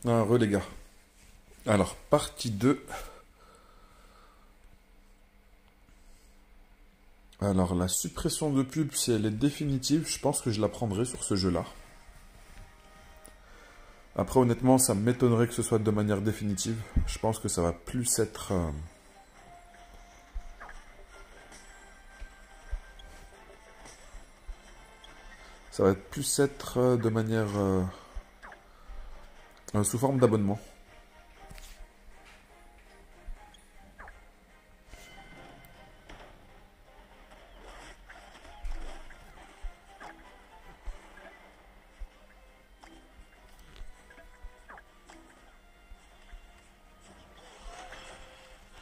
Les gars. Alors, partie 2. Alors, la suppression de pub, si elle est définitive, je pense que je la prendrai sur ce jeu-là. Après, honnêtement, ça m'étonnerait que ce soit de manière définitive. Je pense que ça va plus être... Ça va plus être de manière... sous forme d'abonnement.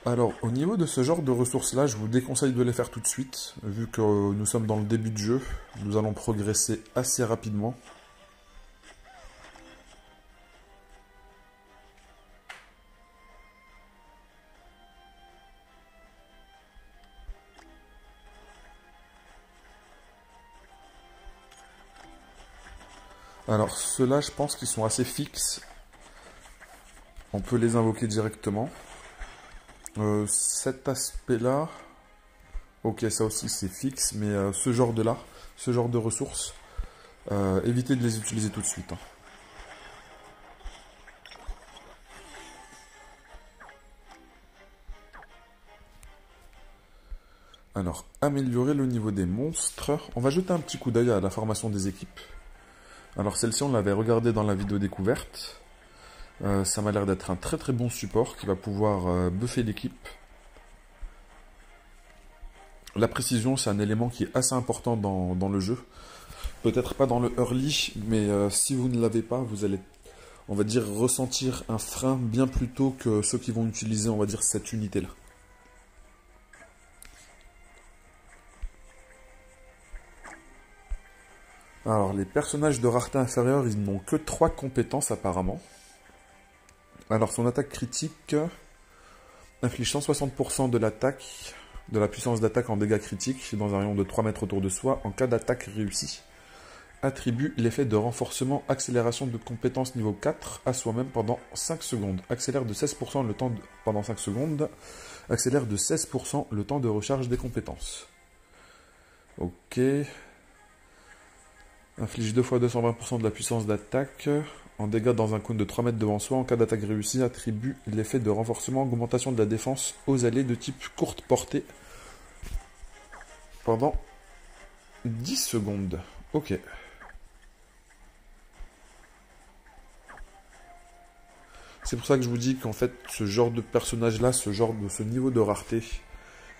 Alors, au niveau de ce genre de ressources-là, je vous déconseille de les faire tout de suite, vu que nous sommes dans le début de jeu. Nous allons progresser assez rapidement. Alors, ceux-là, je pense qu'ils sont assez fixes. On peut les invoquer directement. Cet aspect-là... Ok, ça aussi c'est fixe, mais ce genre de là, ce genre de ressources, évitez de les utiliser tout de suite. Hein. Alors, améliorer le niveau des monstres. On va jeter un petit coup d'œil à la formation des équipes. Alors celle-ci, on l'avait regardée dans la vidéo découverte. Ça m'a l'air d'être un très très bon support qui va pouvoir buffer l'équipe. La précision, c'est un élément qui est assez important dans le jeu. Peut-être pas dans le early, mais si vous ne l'avez pas, vous allez, on va dire, ressentir un frein bien plus tôt que ceux qui vont utiliser, on va dire, cette unité-là. Alors, les personnages de rareté inférieure, ils n'ont que 3 compétences apparemment. Alors, son attaque critique inflige 160% de l'attaque, de la puissance d'attaque en dégâts critiques dans un rayon de 3 mètres autour de soi en cas d'attaque réussie. Attribue l'effet de renforcement accélération de compétence niveau 4 à soi-même pendant 5 secondes. Accélère de 16% le temps pendant 5 secondes. Accélère de 16% le temps de recharge des compétences. Ok. Inflige 2 fois 220% de la puissance d'attaque. En dégâts dans un cône de 3 mètres devant soi. En cas d'attaque réussie, attribue l'effet de renforcement augmentation de la défense aux alliés de type courte portée. Pendant 10 secondes. Ok. C'est pour ça que je vous dis qu'en fait, ce genre de personnage-là, ce niveau de rareté,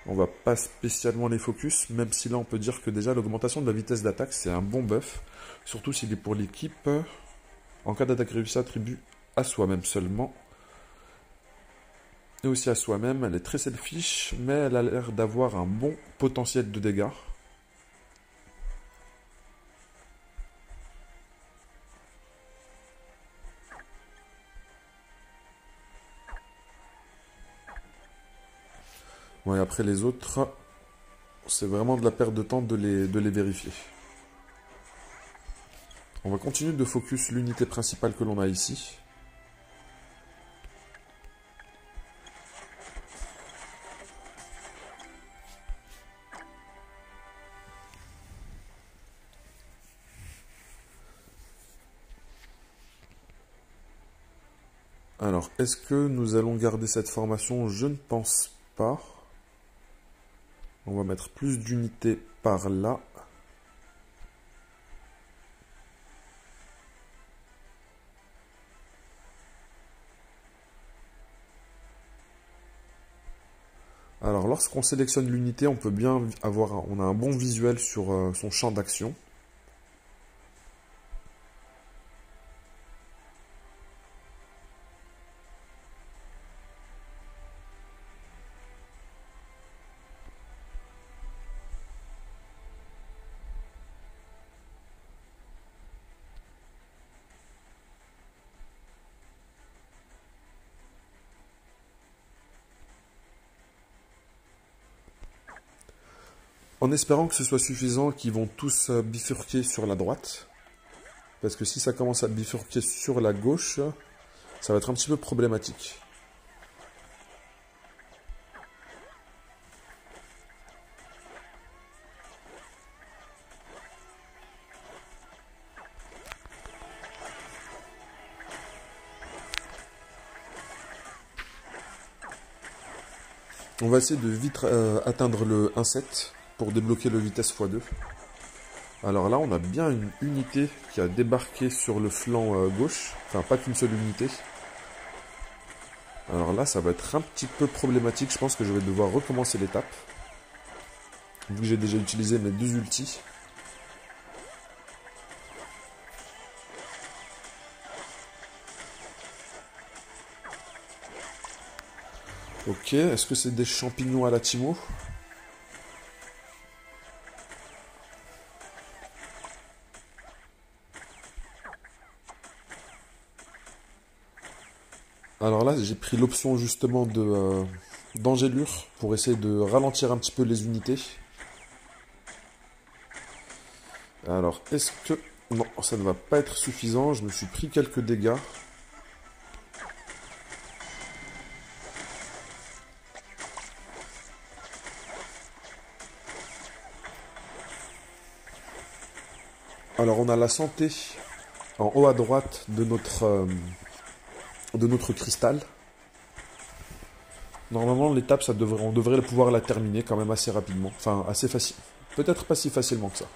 on va pas spécialement les focus, même si là on peut dire que déjà l'augmentation de la vitesse d'attaque, c'est un bon buff, surtout s'il est pour l'équipe. En cas d'attaque réussie, attribue à soi-même seulement. Et aussi à soi-même, elle est très selfish, mais elle a l'air d'avoir un bon potentiel de dégâts. Bon, et après les autres, c'est vraiment de la perte de temps de les vérifier. On va continuer de focus l'unité principale que l'on a ici. Alors, est-ce que nous allons garder cette formation? Je ne pense pas. On va mettre plus d'unités par là. Alors, lorsqu'on sélectionne l'unité, on peut bien avoir, on a un bon visuel sur son champ d'action. En espérant que ce soit suffisant, qu'ils vont tous bifurquer sur la droite. Parce que si ça commence à bifurquer sur la gauche, ça va être un petit peu problématique. On va essayer de vite atteindre le 1,7 pour débloquer le vitesse x2. Alors là, on a bien une unité qui a débarqué sur le flanc gauche. Enfin, pas qu'une seule unité. Alors là, ça va être un petit peu problématique. Je pense que je vais devoir recommencer l'étape. Vu que j'ai déjà utilisé mes 2 ultis. Ok, est-ce que c'est des champignons à la Timo? Alors là, j'ai pris l'option justement de d'Angélure pour essayer de ralentir un petit peu les unités. Alors, est-ce que... Non, ça ne va pas être suffisant. Je me suis pris quelques dégâts. Alors, on a la santé en haut à droite de notre cristal. Normalement, l'étape, on devrait pouvoir la terminer quand même assez rapidement. Enfin, assez facile. Peut-être pas si facilement que ça.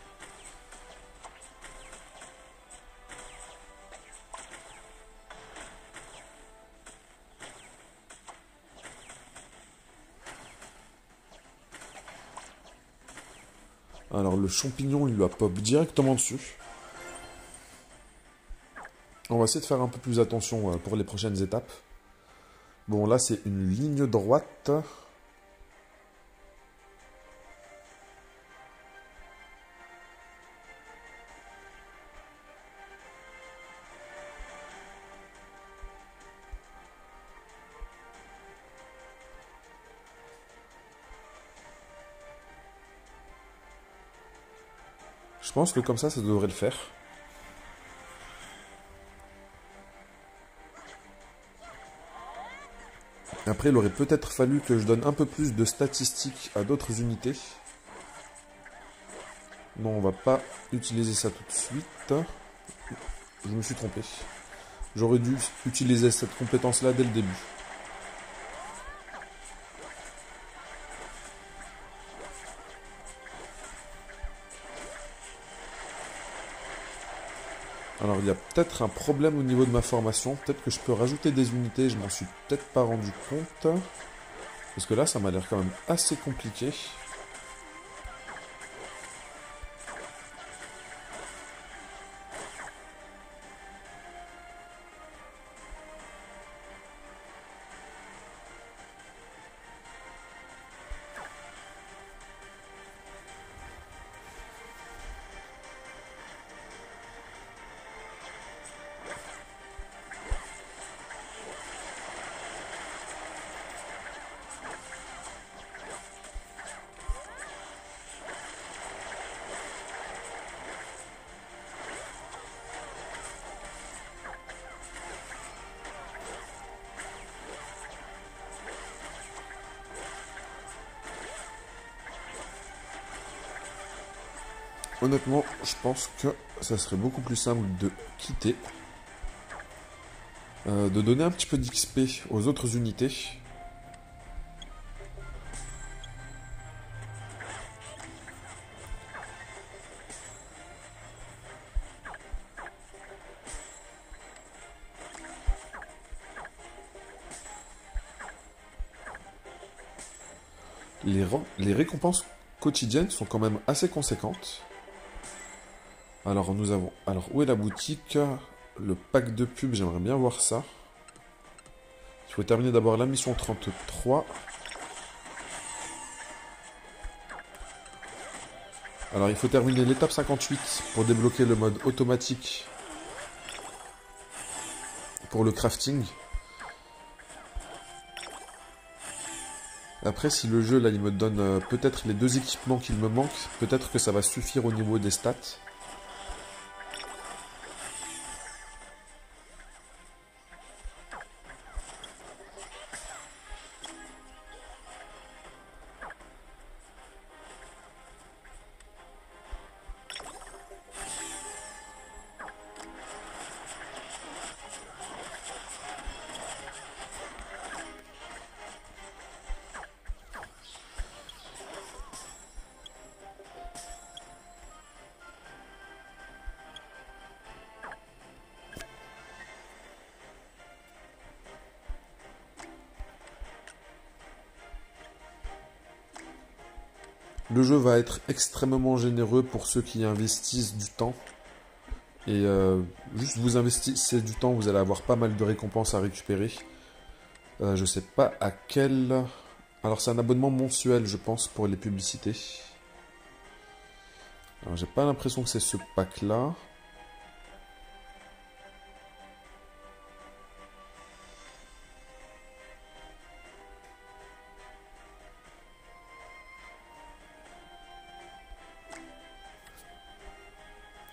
Alors, le champignon, il lui a pop directement dessus. On va essayer de faire un peu plus attention pour les prochaines étapes. Bon, là, c'est une ligne droite. Je pense que comme ça devrait le faire. Après, il aurait peut-être fallu que je donne un peu plus de statistiques à d'autres unités. Non, on va pas utiliser ça tout de suite. Je me suis trompé. J'aurais dû utiliser cette compétence-là dès le début. Alors, il y a peut-être un problème au niveau de ma formation. Peut-être que je peux rajouter des unités. Je m'en suis peut-être pas rendu compte. Parce que là, ça m'a l'air quand même assez compliqué. Honnêtement, je pense que ça serait beaucoup plus simple de quitter. De donner un petit peu d'XP aux autres unités. Les récompenses quotidiennes sont quand même assez conséquentes. Alors nous avons... Alors où est la boutique? Le pack de pub, j'aimerais bien voir ça. Il faut terminer d'abord la mission 33. Alors il faut terminer l'étape 58 pour débloquer le mode automatique pour le crafting. Après, si le jeu là il me donne peut-être les 2 équipements qu'il me manque, peut-être que ça va suffire au niveau des stats. Le jeu va être extrêmement généreux pour ceux qui investissent du temps. Et juste vous investissez du temps, vous allez avoir pas mal de récompenses à récupérer. Je sais pas à quel... Alors c'est un abonnement mensuel, je pense, pour les publicités. Alors j'ai pas l'impression que c'est ce pack-là.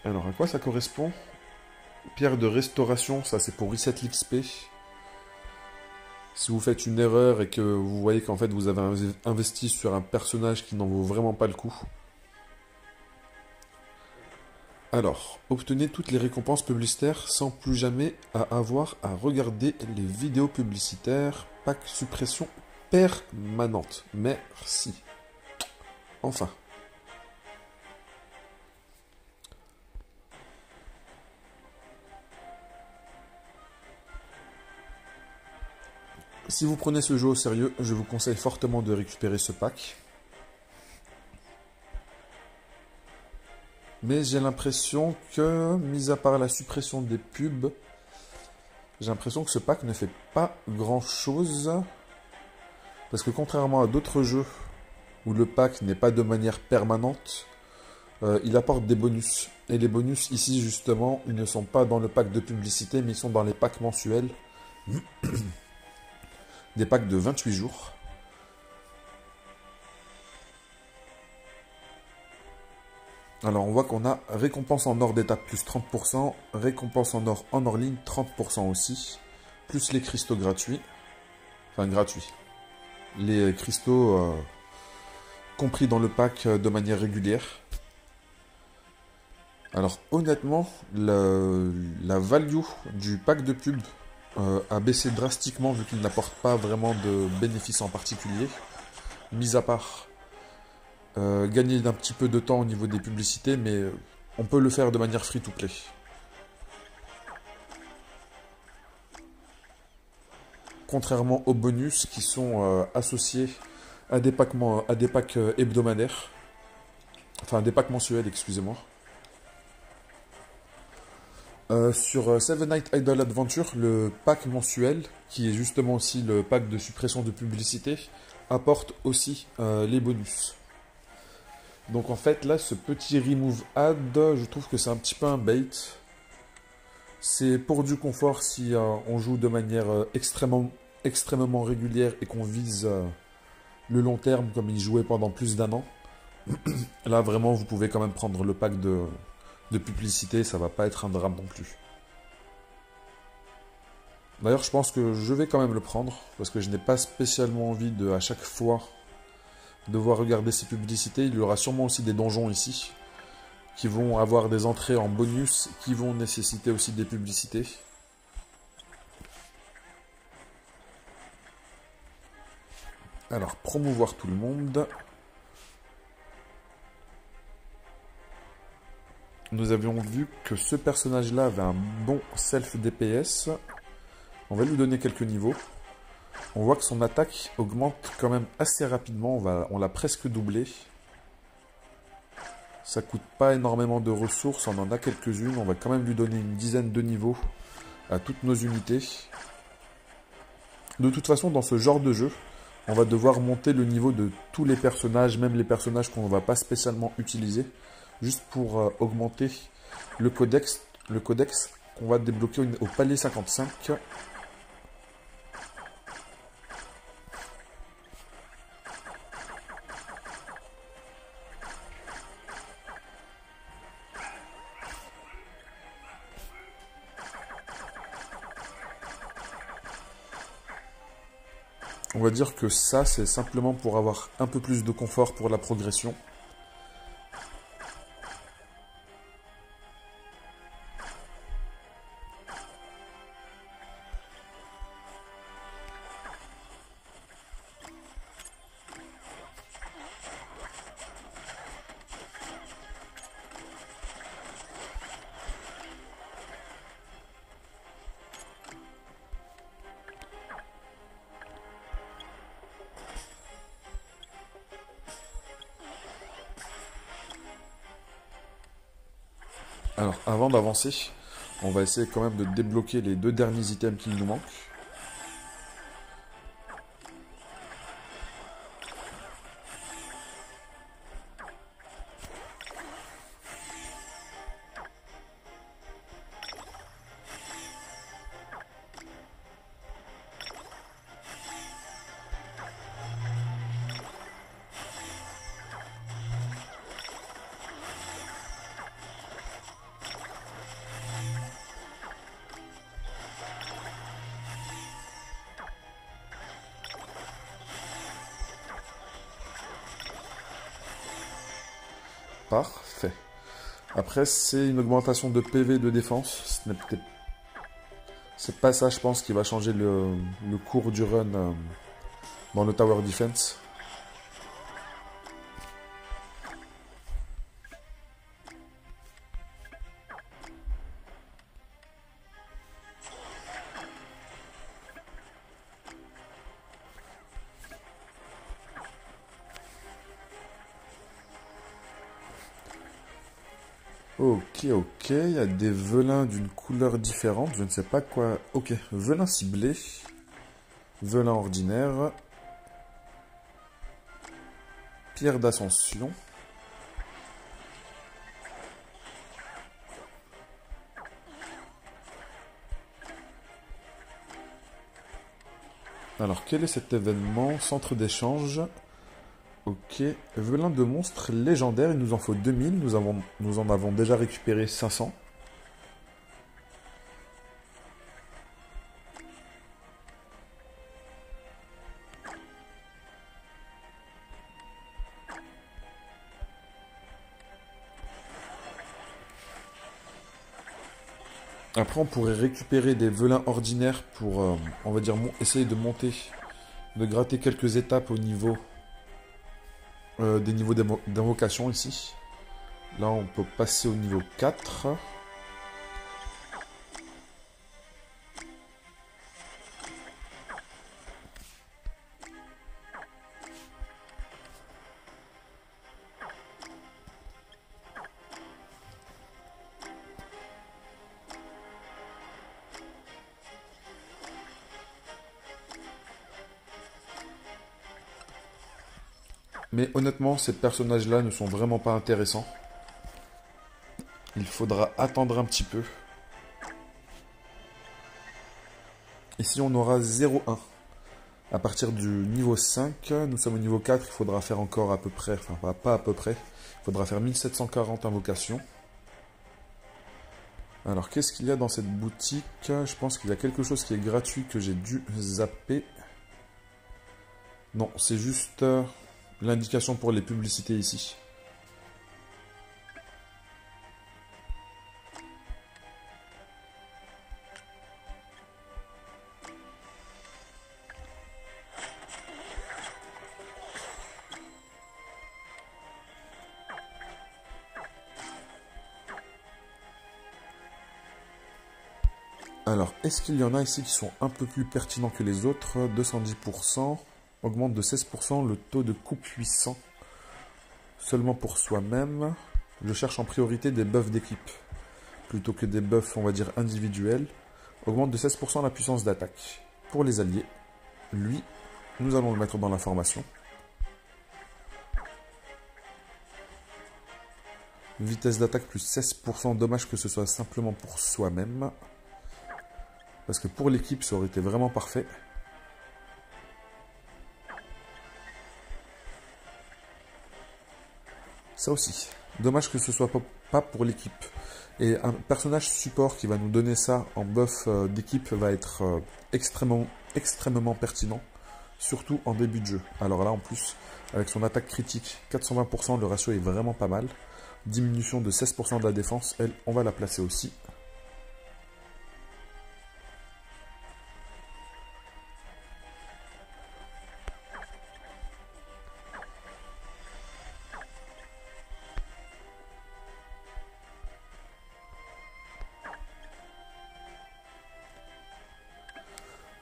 Alors, à quoi ça correspond? Pierre de restauration, ça c'est pour reset l'XP. Si vous faites une erreur et que vous voyez qu'en fait vous avez investi sur un personnage qui n'en vaut vraiment pas le coup. Alors, obtenez toutes les récompenses publicitaires sans plus jamais avoir à regarder les vidéos publicitaires. Pack suppression permanente. Merci. Enfin. Si vous prenez ce jeu au sérieux, je vous conseille fortement de récupérer ce pack. Mais j'ai l'impression que, mis à part la suppression des pubs, j'ai l'impression que ce pack ne fait pas grand-chose. Parce que contrairement à d'autres jeux où le pack n'est pas de manière permanente, il apporte des bonus. Et les bonus ici, justement, ils ne sont pas dans le pack de publicité, mais ils sont dans les packs mensuels. Des packs de 28 jours. Alors on voit qu'on a récompense en or d'étape plus 30%, récompense en or hors ligne 30% aussi, plus les cristaux gratuits, enfin gratuits, les cristaux compris dans le pack de manière régulière. Alors honnêtement, la value du pack de pub a baissé drastiquement vu qu'il n'apporte pas vraiment de bénéfices en particulier, mis à part gagner d'un petit peu de temps au niveau des publicités, mais on peut le faire de manière free-to-play. Contrairement aux bonus qui sont associés à des packs hebdomadaires. Enfin, des packs mensuels, excusez-moi. Sur Seven Night Idle Adventure, le pack mensuel, qui est justement aussi le pack de suppression de publicité, apporte aussi les bonus. Donc en fait, là, ce petit remove ad, je trouve que c'est un petit peu un bait. C'est pour du confort si on joue de manière extrêmement régulière et qu'on vise le long terme comme il jouait pendant plus d'1 an. Là, vraiment, vous pouvez quand même prendre le pack de publicité, ça va pas être un drame non plus. D'ailleurs, je pense que je vais quand même le prendre, parce que je n'ai pas spécialement envie de, à chaque fois, devoir regarder ces publicités. Il y aura sûrement aussi des donjons ici, qui vont avoir des entrées en bonus, qui vont nécessiter aussi des publicités. Alors, promouvoir tout le monde. Nous avions vu que ce personnage-là avait un bon self DPS. On va lui donner quelques niveaux. On voit que son attaque augmente quand même assez rapidement. On l'a presque doublé. Ça coûte pas énormément de ressources. On en a quelques-unes. On va quand même lui donner une dizaine de niveaux à toutes nos unités. De toute façon, dans ce genre de jeu, on va devoir monter le niveau de tous les personnages, même les personnages qu'on ne va pas spécialement utiliser, juste pour augmenter le codex qu'on va débloquer au palier 55. On va dire que ça, c'est simplement pour avoir un peu plus de confort pour la progression. Alors, avant d'avancer, on va essayer quand même de débloquer les 2 derniers items qui nous manquent. Parfait. Après, c'est une augmentation de PV de défense. C'est pas ça, je pense, qui va changer le cours du run dans le Tower Defense. Ok, ok, il y a des velins d'une couleur différente, je ne sais pas quoi... Ok, velin ciblé, velin ordinaire, pierre d'ascension. Alors, quel est cet événement? Centre d'échange. Ok, velin de monstre légendaire, il nous en faut 2000, nous en avons déjà récupéré 500. Après, on pourrait récupérer des velins ordinaires pour, on va dire, essayer de monter, de gratter quelques étapes au niveau des niveaux d'invocation ici. Là, on peut passer au niveau 4. Mais honnêtement, ces personnages-là ne sont vraiment pas intéressants. Il faudra attendre un petit peu. Ici, on aura 0,1. À partir du niveau 5, nous sommes au niveau 4, il faudra faire encore à peu près, enfin pas à peu près, il faudra faire 1740 invocations. Alors, qu'est-ce qu'il y a dans cette boutique? Je pense qu'il y a quelque chose qui est gratuit que j'ai dû zapper. Non, c'est juste l'indication pour les publicités ici. Alors, est-ce qu'il y en a ici qui sont un peu plus pertinents que les autres? 210%, augmente de 16% le taux de coup puissant. Seulement pour soi-même. Je cherche en priorité des buffs d'équipe. Plutôt que des buffs, on va dire, individuels. Augmente de 16% la puissance d'attaque. Pour les alliés, lui, nous allons le mettre dans la formation. Vitesse d'attaque plus 16%, dommage que ce soit simplement pour soi-même. Parce que pour l'équipe, ça aurait été vraiment parfait. Ça aussi. Dommage que ce soit pas pour l'équipe. Et un personnage support qui va nous donner ça en buff d'équipe va être extrêmement pertinent. Surtout en début de jeu. Alors là, en plus, avec son attaque critique, 420%, le ratio est vraiment pas mal. Diminution de 16% de la défense, elle, on va la placer aussi.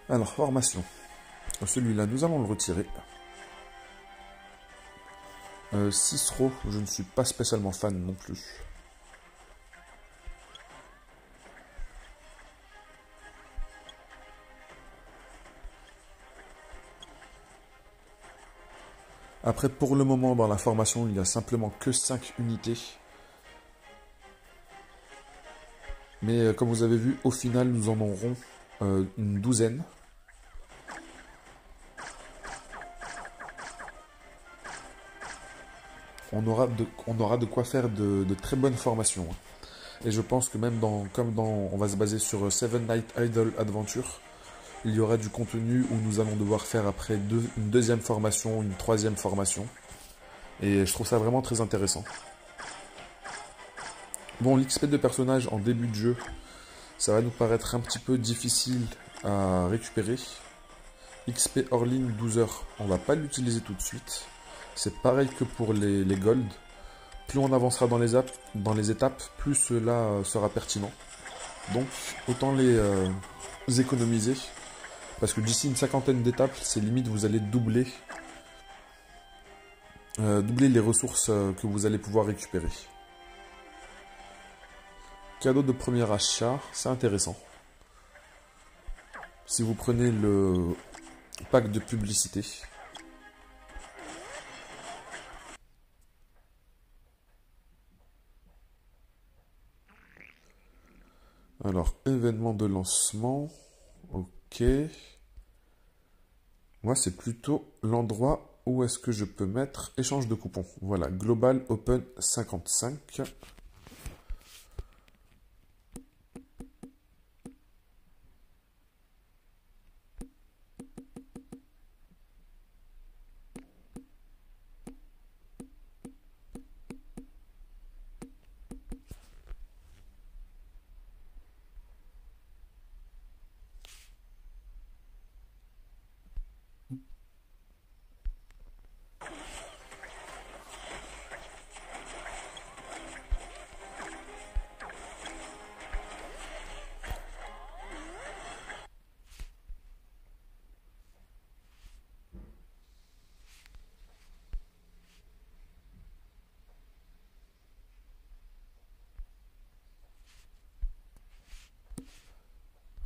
Alors, formation. Celui-là, nous allons le retirer. Cicero, je ne suis pas spécialement fan non plus. Après, pour le moment, dans la formation, il n'y a simplement que 5 unités. Mais comme vous avez vu, au final, nous en aurons une douzaine. On aura de quoi faire de très bonnes formations. Et je pense que même on va se baser sur Seven Night Idle Adventure, il y aura du contenu où nous allons devoir faire après une deuxième formation, une troisième formation. Et je trouve ça vraiment très intéressant. Bon, l'XP de personnage en début de jeu, ça va nous paraître un petit peu difficile à récupérer. XP hors ligne 12 heures, on va pas l'utiliser tout de suite. C'est pareil que pour les gold. Plus on avancera dans les étapes, plus cela sera pertinent. Donc, autant les économiser. Parce que d'ici une cinquantaine d'étapes, c'est limite, vous allez doubler les ressources que vous allez pouvoir récupérer. Cadeau de premier achat, c'est intéressant. Si vous prenez le pack de publicité. Alors, événement de lancement. Ok. Moi, c'est plutôt l'endroit où est-ce que je peux mettre échange de coupons. Voilà, Global Open 55.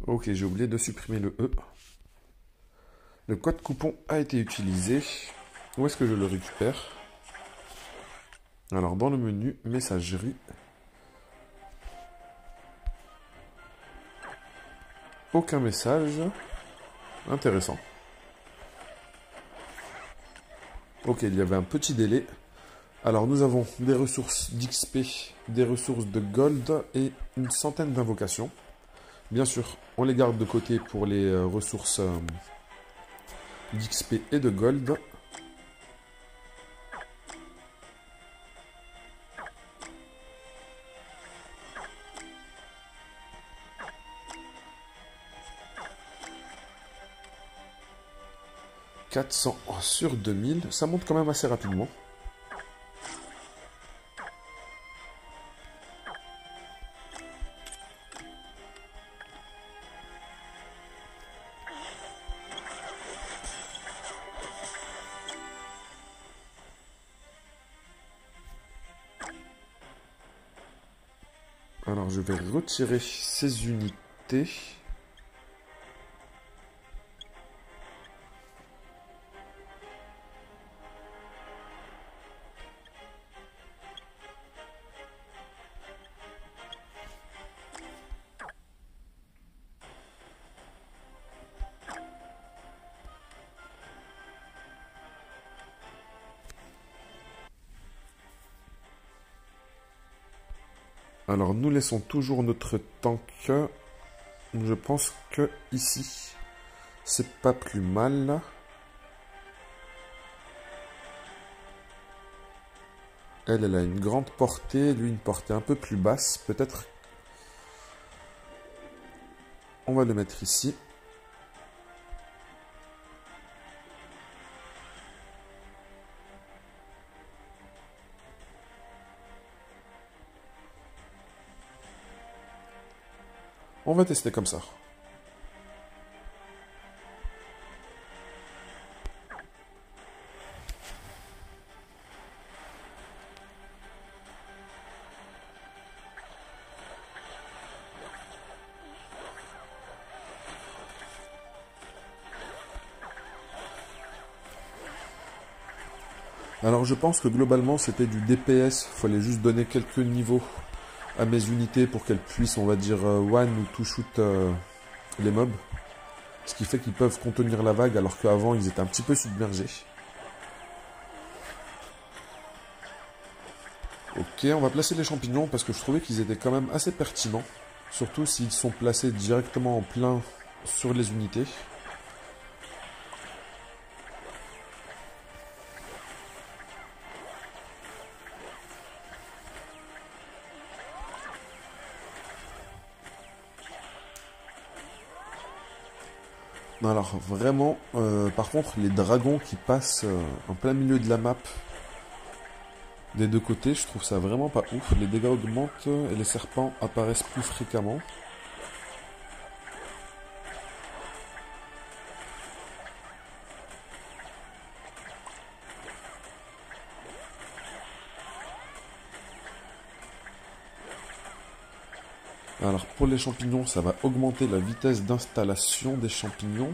Ok, j'ai oublié de supprimer le E. Le code coupon a été utilisé. Où est-ce que je le récupère? Alors, dans le menu, messagerie. Aucun message. Intéressant. Ok, il y avait un petit délai. Alors, nous avons des ressources d'XP, des ressources de gold et une centaine d'invocations. Bien sûr, on les garde de côté pour les ressources d'XP et de gold. « 400 sur 2000, ça monte quand même assez rapidement. Alors, je vais retirer ces unités. Alors, nous laissons toujours notre tank. Je pense que ici, c'est pas plus mal. Elle a une grande portée, lui une portée un peu plus basse. Peut-être on va le mettre ici. On va tester comme ça. Alors je pense que globalement c'était du DPS, il fallait juste donner quelques niveaux à mes unités pour qu'elles puissent, on va dire, one ou two shoot les mobs. Ce qui fait qu'ils peuvent contenir la vague alors qu'avant ils étaient un petit peu submergés. Ok, on va placer les champignons parce que je trouvais qu'ils étaient quand même assez pertinents. Surtout s'ils sont placés directement en plein sur les unités. Alors vraiment, par contre, les dragons qui passent en plein milieu de la map des deux côtés, je trouve ça vraiment pas ouf. Les dégâts augmentent et les serpents apparaissent plus fréquemment. Alors pour les champignons, ça va augmenter la vitesse d'installation des champignons.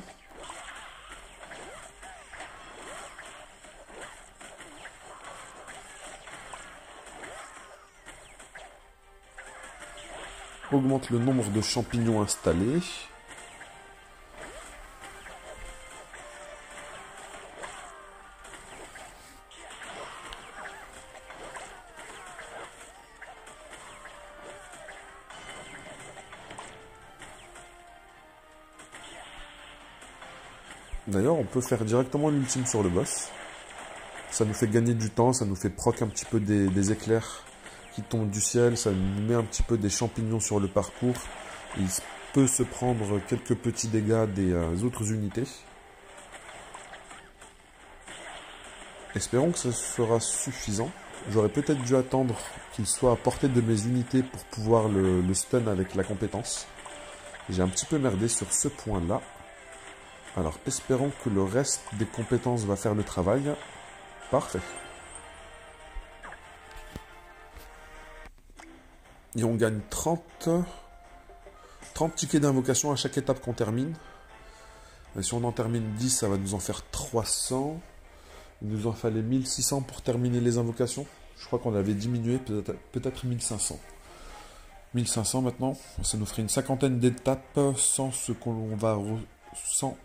Augmente le nombre de champignons installés. D'ailleurs, on peut faire directement l'ultime sur le boss. Ça nous fait gagner du temps, ça nous fait proc un petit peu des éclairs qui tombent du ciel, ça nous met un petit peu des champignons sur le parcours. Il peut se prendre quelques petits dégâts des autres unités. Espérons que ça sera suffisant. J'aurais peut-être dû attendre qu'il soit à portée de mes unités pour pouvoir le stun avec la compétence. J'ai un petit peu merdé sur ce point-là. Alors, espérons que le reste des compétences va faire le travail. Parfait. Et on gagne 30 tickets d'invocation à chaque étape qu'on termine. Et si on en termine 10, ça va nous en faire 300. Il nous en fallait 1600 pour terminer les invocations. Je crois qu'on avait diminué, peut-être 1500. 1500 maintenant, ça nous ferait une cinquantaine d'étapes sans sans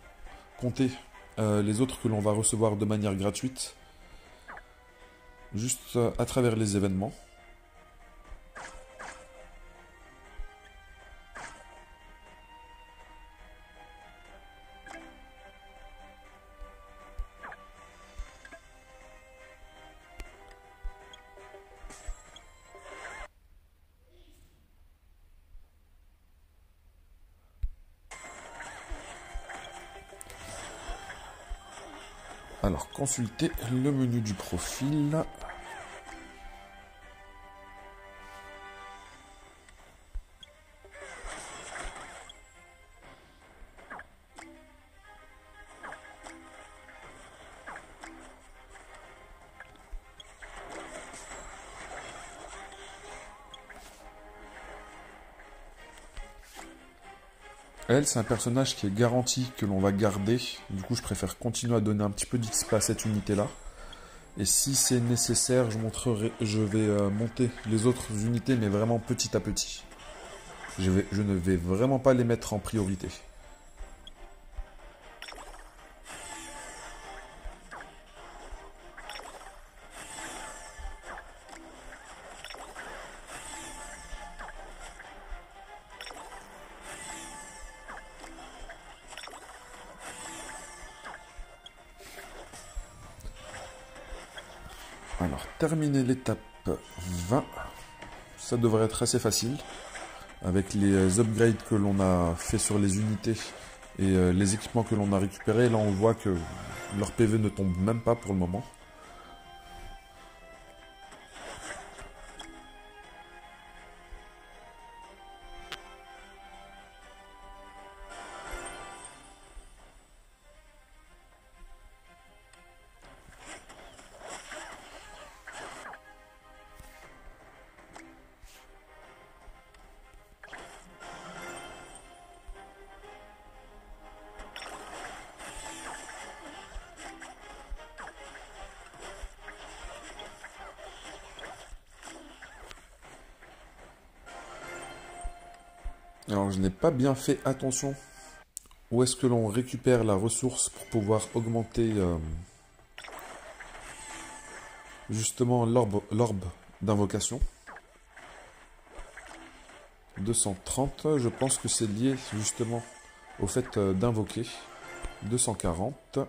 compter les autres que l'on va recevoir de manière gratuite. Juste à travers les événements. Alors, consultez le menu du profil. Elle, c'est un personnage qui est garanti que l'on va garder. Du coup, je préfère continuer à donner un petit peu d'XP à cette unité-là. Et si c'est nécessaire, je vais monter les autres unités, mais vraiment petit à petit. Je ne vais vraiment pas les mettre en priorité. Alors, terminer l'étape 20. Ça devrait être assez facile. Avec les upgrades que l'on a fait sur les unités et les équipements que l'on a récupérés, là on voit que leur PV ne tombe même pas pour le moment. Alors je n'ai pas bien fait attention où est-ce que l'on récupère la ressource pour pouvoir augmenter justement l'orbe d'invocation. 230, je pense que c'est lié justement au fait d'invoquer. 240.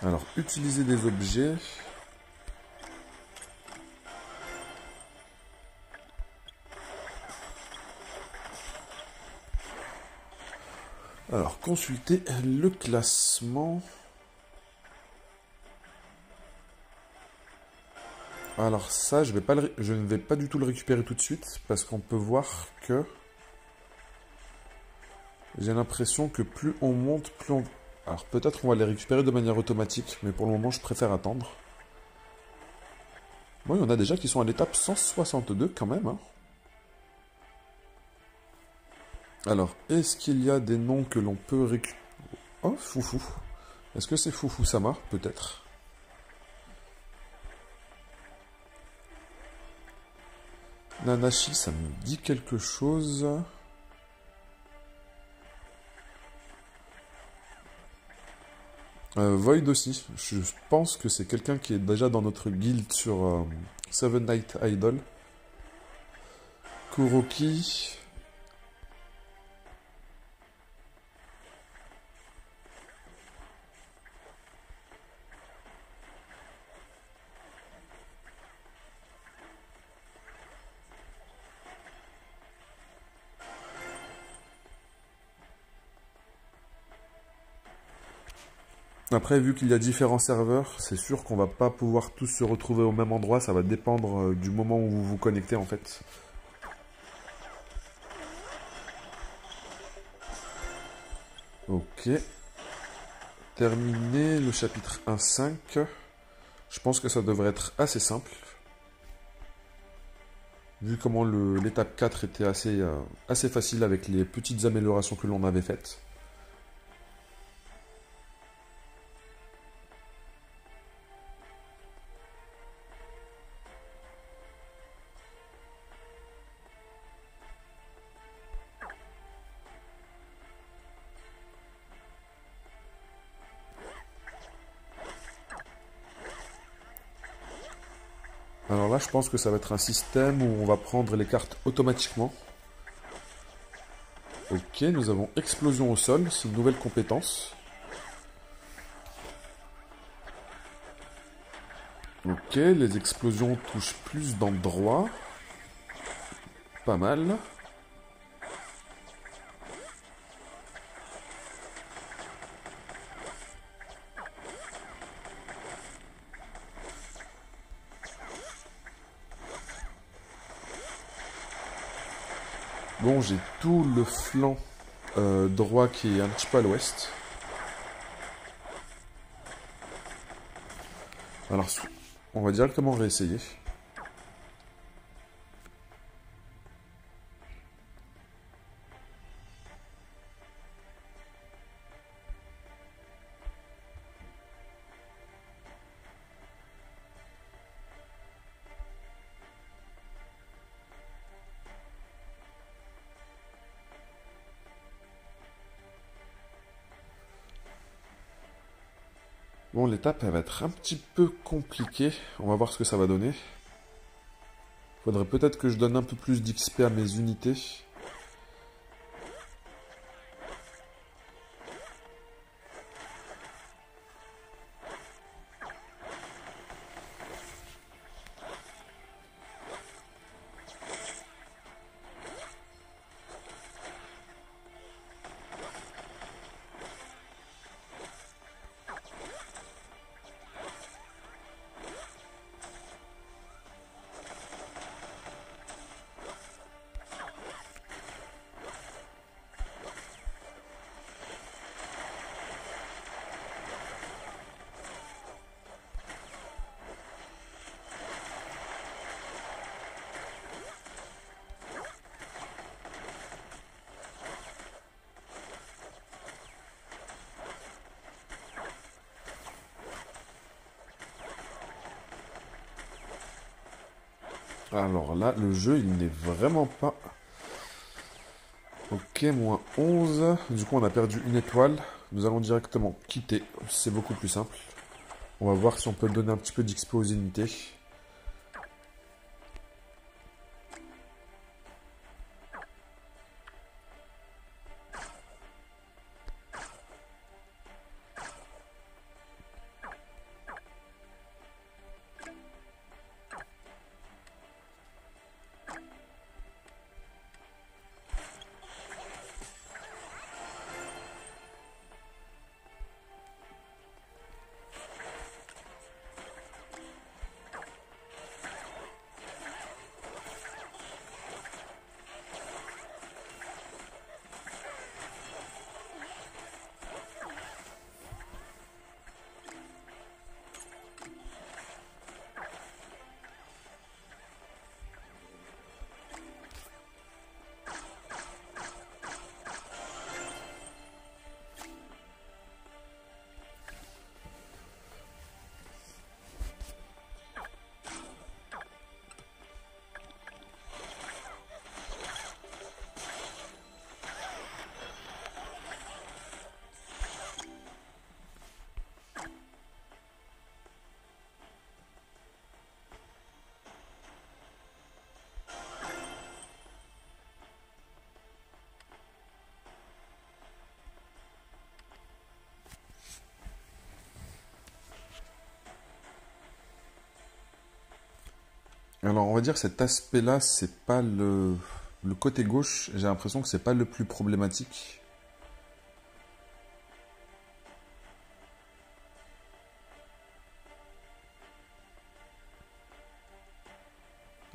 Alors, utiliser des objets. Alors, consulter le classement. Alors ça, je ne vais pas du tout le récupérer tout de suite, parce qu'on peut voir que j'ai l'impression que plus on monte, plus on... Alors peut-être qu'on va les récupérer de manière automatique, mais pour le moment, je préfère attendre. Bon, il y en a déjà qui sont à l'étape 162 quand même. Hein. Alors, est-ce qu'il y a des noms que l'on peut récupérer? Oh, Foufou. Est-ce que c'est Foufou Sama? Peut-être. Nanashi, ça me dit quelque chose. Void aussi. Je pense que c'est quelqu'un qui est déjà dans notre guild sur Seven Night Idol. Kuroki. Après, vu qu'il y a différents serveurs, c'est sûr qu'on va pas pouvoir tous se retrouver au même endroit. Ça va dépendre du moment où vous vous connectez, en fait. Ok. Terminé le chapitre 1.5. Je pense que ça devrait être assez simple. Vu comment l'étape 4 était assez facile avec les petites améliorations que l'on avait faites. Alors là, je pense que ça va être un système où on va prendre les cartes automatiquement. Ok, nous avons explosion au sol, c'est une nouvelle compétence. Ok, les explosions touchent plus d'endroits. Pas mal. Bon, j'ai tout le flanc droit qui est un petit peu à l'ouest. Alors, on va directement réessayer. Bon, l'étape, elle va être un petit peu compliquée. On va voir ce que ça va donner. Faudrait peut-être que je donne un peu plus d'XP à mes unités. Alors là, le jeu, il n'est vraiment pas... Ok, moins 11. Du coup, on a perdu une étoile. Nous allons directement quitter. C'est beaucoup plus simple. On va voir si on peut donner un petit peu d'XP aux unités. Alors, on va dire que cet aspect-là, c'est pas le côté gauche. J'ai l'impression que c'est pas le plus problématique.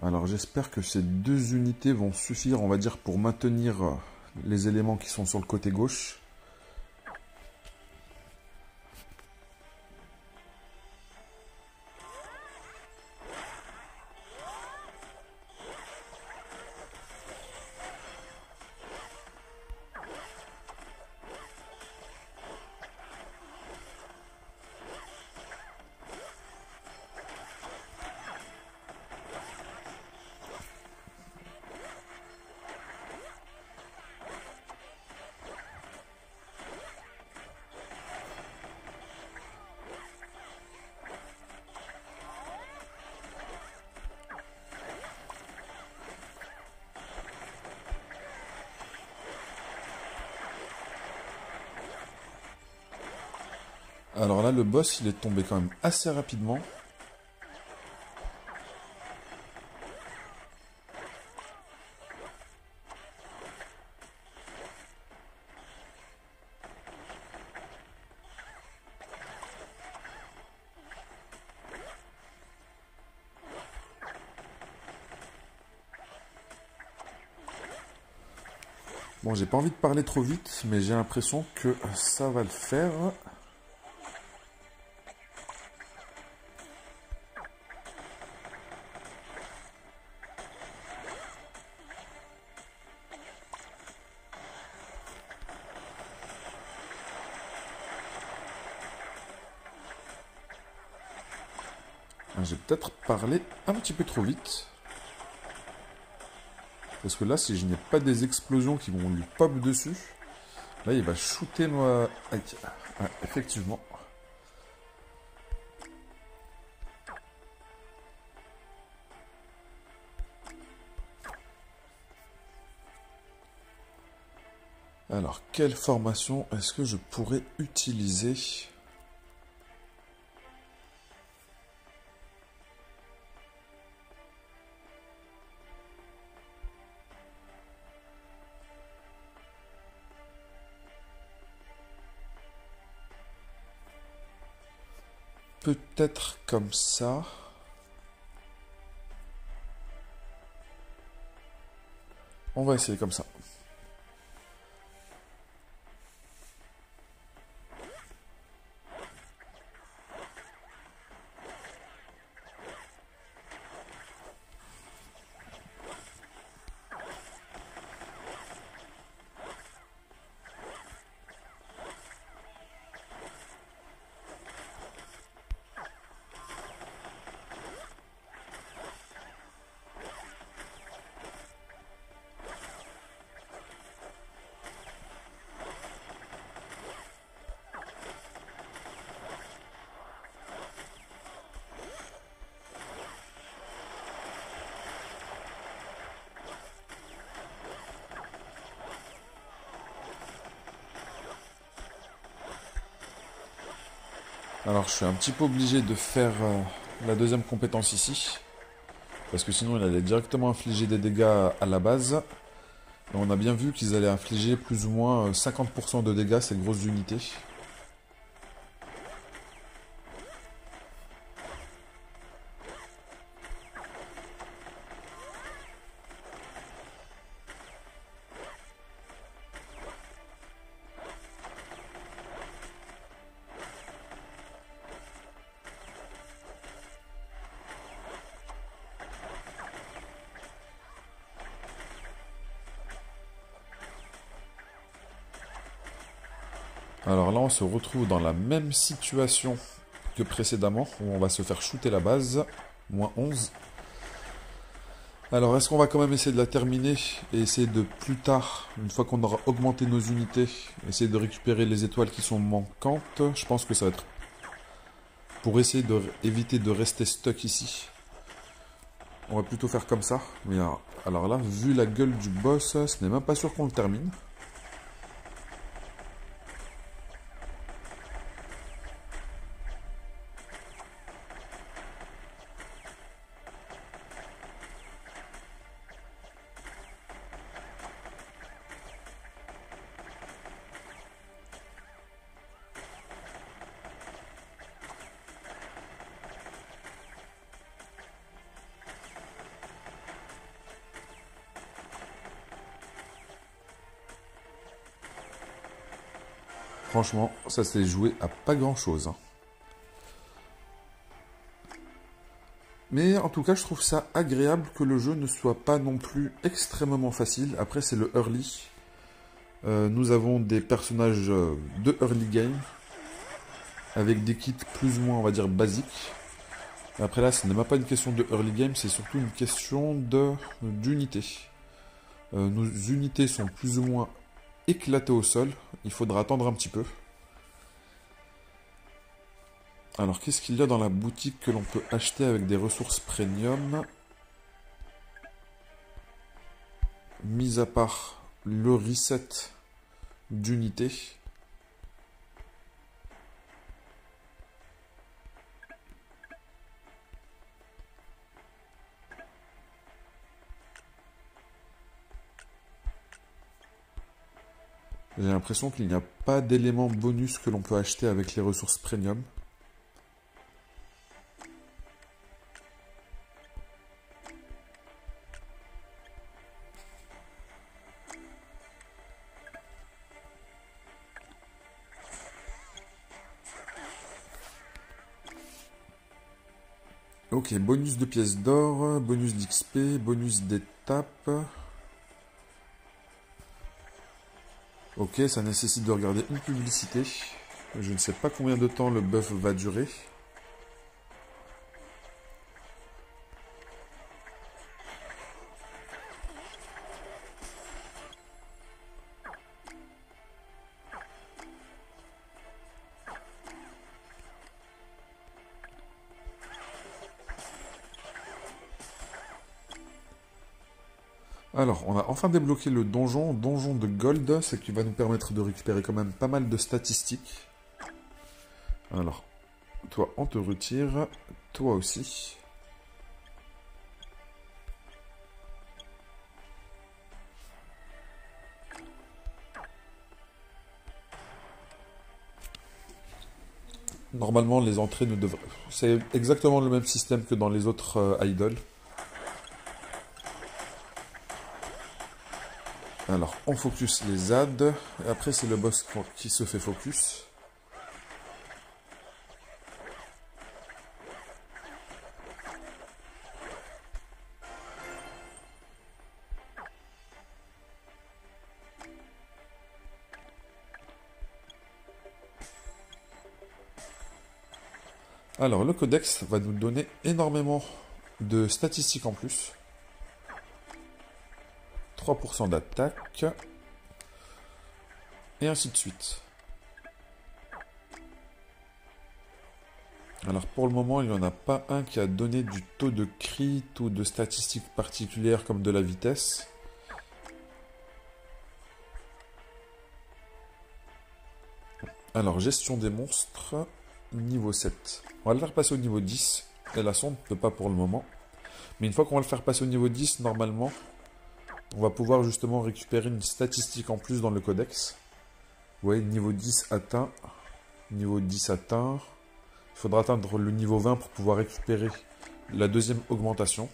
Alors, j'espère que ces deux unités vont suffire, on va dire, pour maintenir les éléments qui sont sur le côté gauche. Alors là, le boss, il est tombé quand même assez rapidement. Bon, j'ai pas envie de parler trop vite, mais j'ai l'impression que ça va le faire. J'ai peut-être parlé un petit peu trop vite. Parce que là, si je n'ai pas des explosions qui vont lui pop dessus, là, il va shooter moi. Aïe. Ah, effectivement. Alors, quelle formation est-ce que je pourrais utiliser ? Peut-être comme ça. On va essayer comme ça. Alors je suis un petit peu obligé de faire la deuxième compétence ici. Parce que sinon il allait directement infliger des dégâts à la base. Et on a bien vu qu'ils allaient infliger plus ou moins 50% de dégâts ces grosses unités. Alors là, on se retrouve dans la même situation que précédemment, où on va se faire shooter la base, moins 11. Alors, est-ce qu'on va quand même essayer de la terminer et essayer de plus tard, une fois qu'on aura augmenté nos unités, essayer de récupérer les étoiles qui sont manquantes? Je pense que ça va être pour essayer d'éviter de rester stuck ici. On va plutôt faire comme ça. Mais alors là, vu la gueule du boss, ce n'est même pas sûr qu'on le termine. Franchement, ça s'est joué à pas grand-chose, hein. Mais en tout cas, je trouve ça agréable que le jeu ne soit pas non plus extrêmement facile. Après, c'est le early. Nous avons des personnages de early game, avec des kits plus ou moins, on va dire, basiques. Après là, ce n'est même pas une question de early game, c'est surtout une question d'unité. Nos unités sont plus ou moins éclatées au sol. Il faudra attendre un petit peu. Alors, qu'est-ce qu'il y a dans la boutique que l'on peut acheter avec des ressources premium? Mis à part le reset d'unité. J'ai l'impression qu'il n'y a pas d'éléments bonus que l'on peut acheter avec les ressources premium. Ok, bonus de pièces d'or, bonus d'XP, bonus d'étape. Ok, ça nécessite de regarder une publicité. Je ne sais pas combien de temps le buff va durer. Alors, on a enfin débloqué le donjon de gold, ce qui va nous permettre de récupérer quand même pas mal de statistiques. Alors, toi on te retire, toi aussi. Normalement, les entrées ne devraient... C'est exactement le même système que dans les autres idoles. Alors, on focus les ZAD. Et après, c'est le boss qui se fait focus. Alors, le codex va nous donner énormément de statistiques en plus. 3% d'attaque. Et ainsi de suite. Alors pour le moment, il n'y en a pas un qui a donné du taux de crit ou de statistiques particulières comme de la vitesse. Alors gestion des monstres. niveau 7. On va le faire passer au niveau 10. Et la sonde ne peut pas pour le moment. Mais une fois qu'on va le faire passer au niveau 10, normalement, on va pouvoir justement récupérer une statistique en plus dans le codex. Vous voyez, niveau 10 atteint. Niveau 10 atteint. Il faudra atteindre le niveau 20 pour pouvoir récupérer la deuxième augmentation.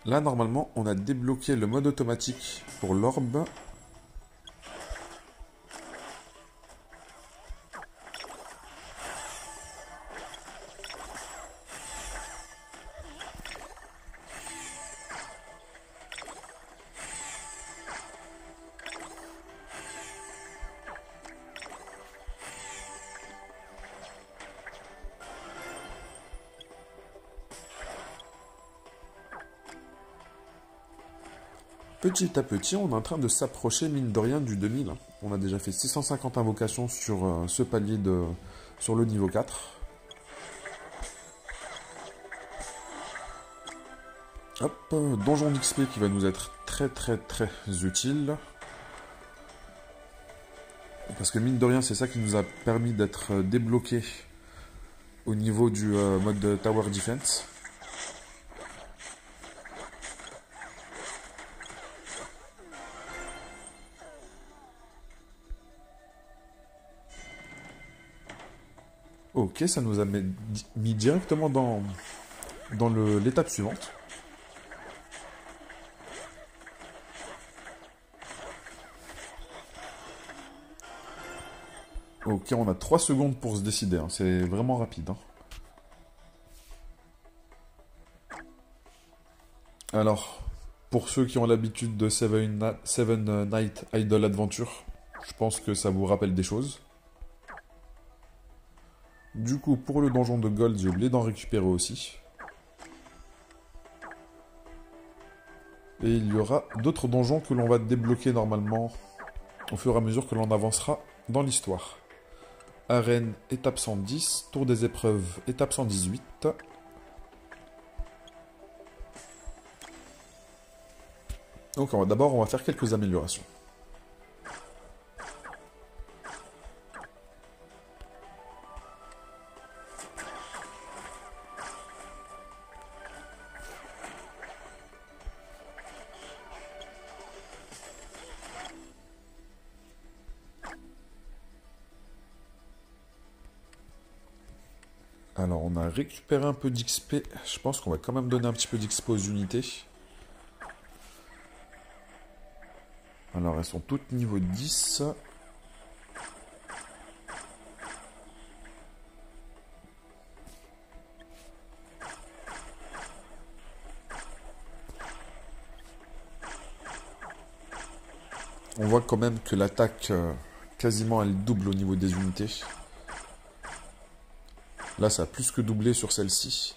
Là, normalement, on a débloqué le mode automatique pour l'orbe. Petit à petit, on est en train de s'approcher, mine de rien, du 2000. On a déjà fait 650 invocations sur ce palier sur le niveau 4. Hop, donjon d'XP qui va nous être très utile. Parce que mine de rien, c'est ça qui nous a permis d'être débloqué au niveau du mode Tower Defense. Ok, ça nous a mis directement dans l'étape suivante. Ok, on a 3 secondes pour se décider, hein. C'est vraiment rapide. Hein. Alors, pour ceux qui ont l'habitude de Seven Night Idle Adventure, je pense que ça vous rappelle des choses. Du coup, pour le donjon de Gold, j'ai oublié d'en récupérer aussi. Et il y aura d'autres donjons que l'on va débloquer normalement au fur et à mesure que l'on avancera dans l'histoire. Arène, étape 110. Tour des épreuves, étape 118. Donc d'abord, on va faire quelques améliorations. Alors, on a récupéré un peu d'XP. Je pense qu'on va quand même donner un petit peu d'XP aux unités. Alors, elles sont toutes niveau 10. On voit quand même que l'attaque, quasiment, elle double au niveau des unités. Là, ça a plus que doublé sur celle-ci.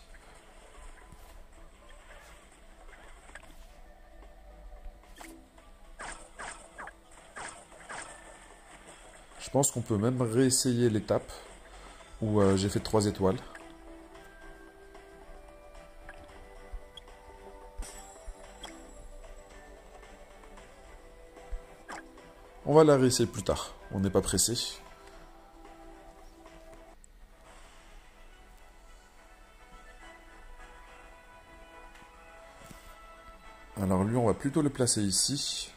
Je pense qu'on peut même réessayer l'étape où j'ai fait 3 étoiles. On va la réessayer plus tard, on n'est pas pressé. Alors lui, on va plutôt le placer ici.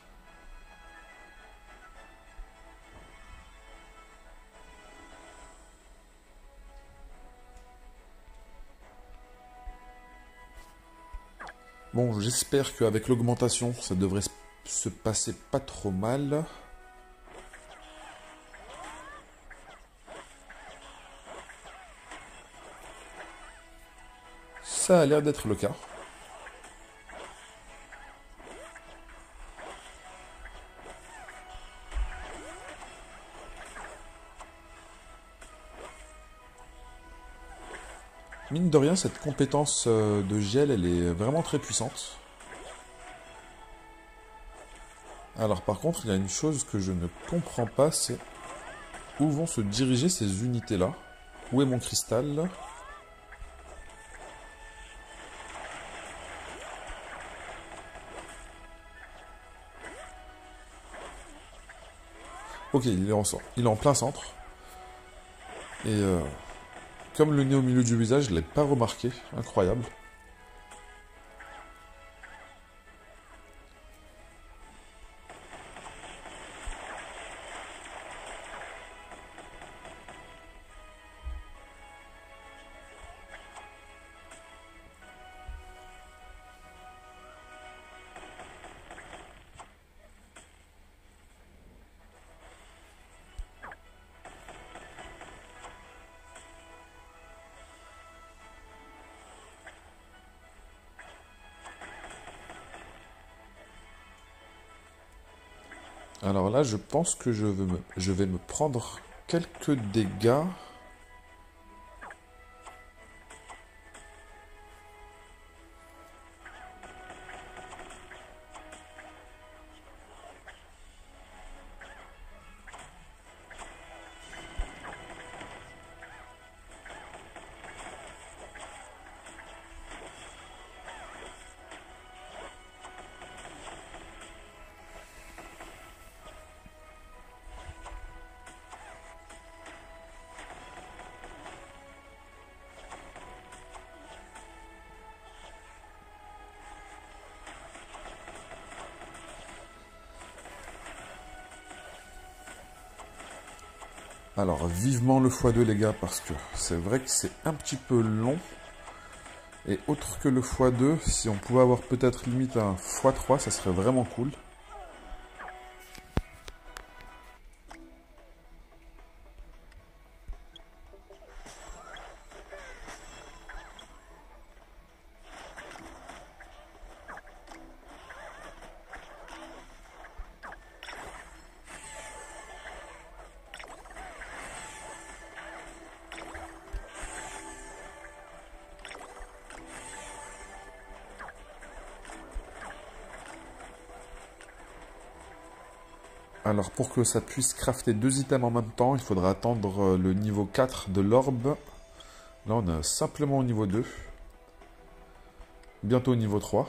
Bon, j'espère qu'avec l'augmentation, ça devrait se passer pas trop mal. Ça a l'air d'être le cas. Mine de rien, cette compétence de gel, elle est vraiment très puissante. Alors par contre, il y a une chose que je ne comprends pas, c'est où vont se diriger ces unités-là? Où est mon cristal? Ok, il est en plein centre. Et comme le nez au milieu du visage, je ne l'ai pas remarqué. Incroyable. Alors là, je pense que je vais me prendre quelques dégâts. Alors, vivement le x2 les gars, parce que c'est vrai que c'est un petit peu long. Et autre que le x2, si on pouvait avoir peut-être limite un x3, ça serait vraiment cool. Alors pour que ça puisse crafter deux items en même temps, il faudra attendre le niveau 4 de l'orbe. Là on est simplement au niveau 2. Bientôt au niveau 3.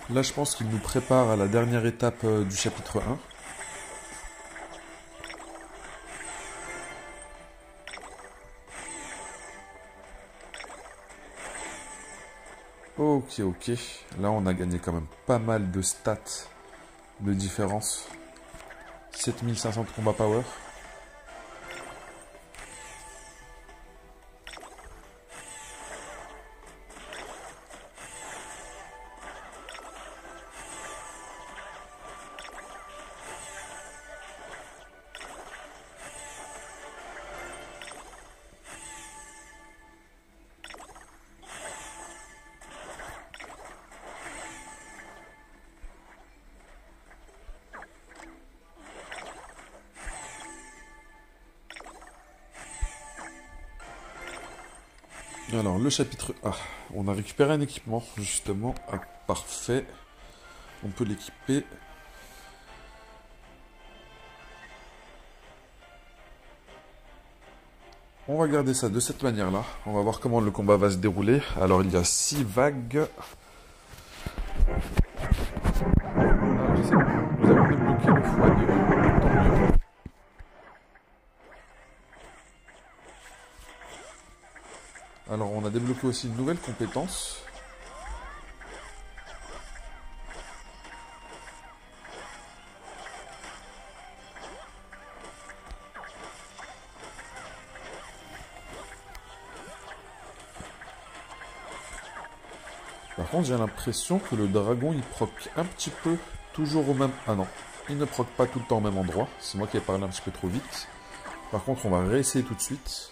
Là je pense qu'il nous prépare à la dernière étape du chapitre 1. Ok, ok. Là, on a gagné quand même pas mal de stats de différence. 7500 de combat power. Alors, le chapitre... Ah, on a récupéré un équipement, justement. Ah, parfait. On peut l'équiper. On va garder ça de cette manière-là. On va voir comment le combat va se dérouler. Alors, il y a 6 vagues. Ah, c'est bon. Nous avons débloqué le fouet. Tant mieux. Alors, on a débloqué aussi une nouvelle compétence. Par contre, j'ai l'impression que le dragon, il proc un petit peu toujours au même... Ah non, il ne proc pas tout le temps au même endroit. C'est moi qui ai parlé un petit peu trop vite. Par contre, on va réessayer tout de suite.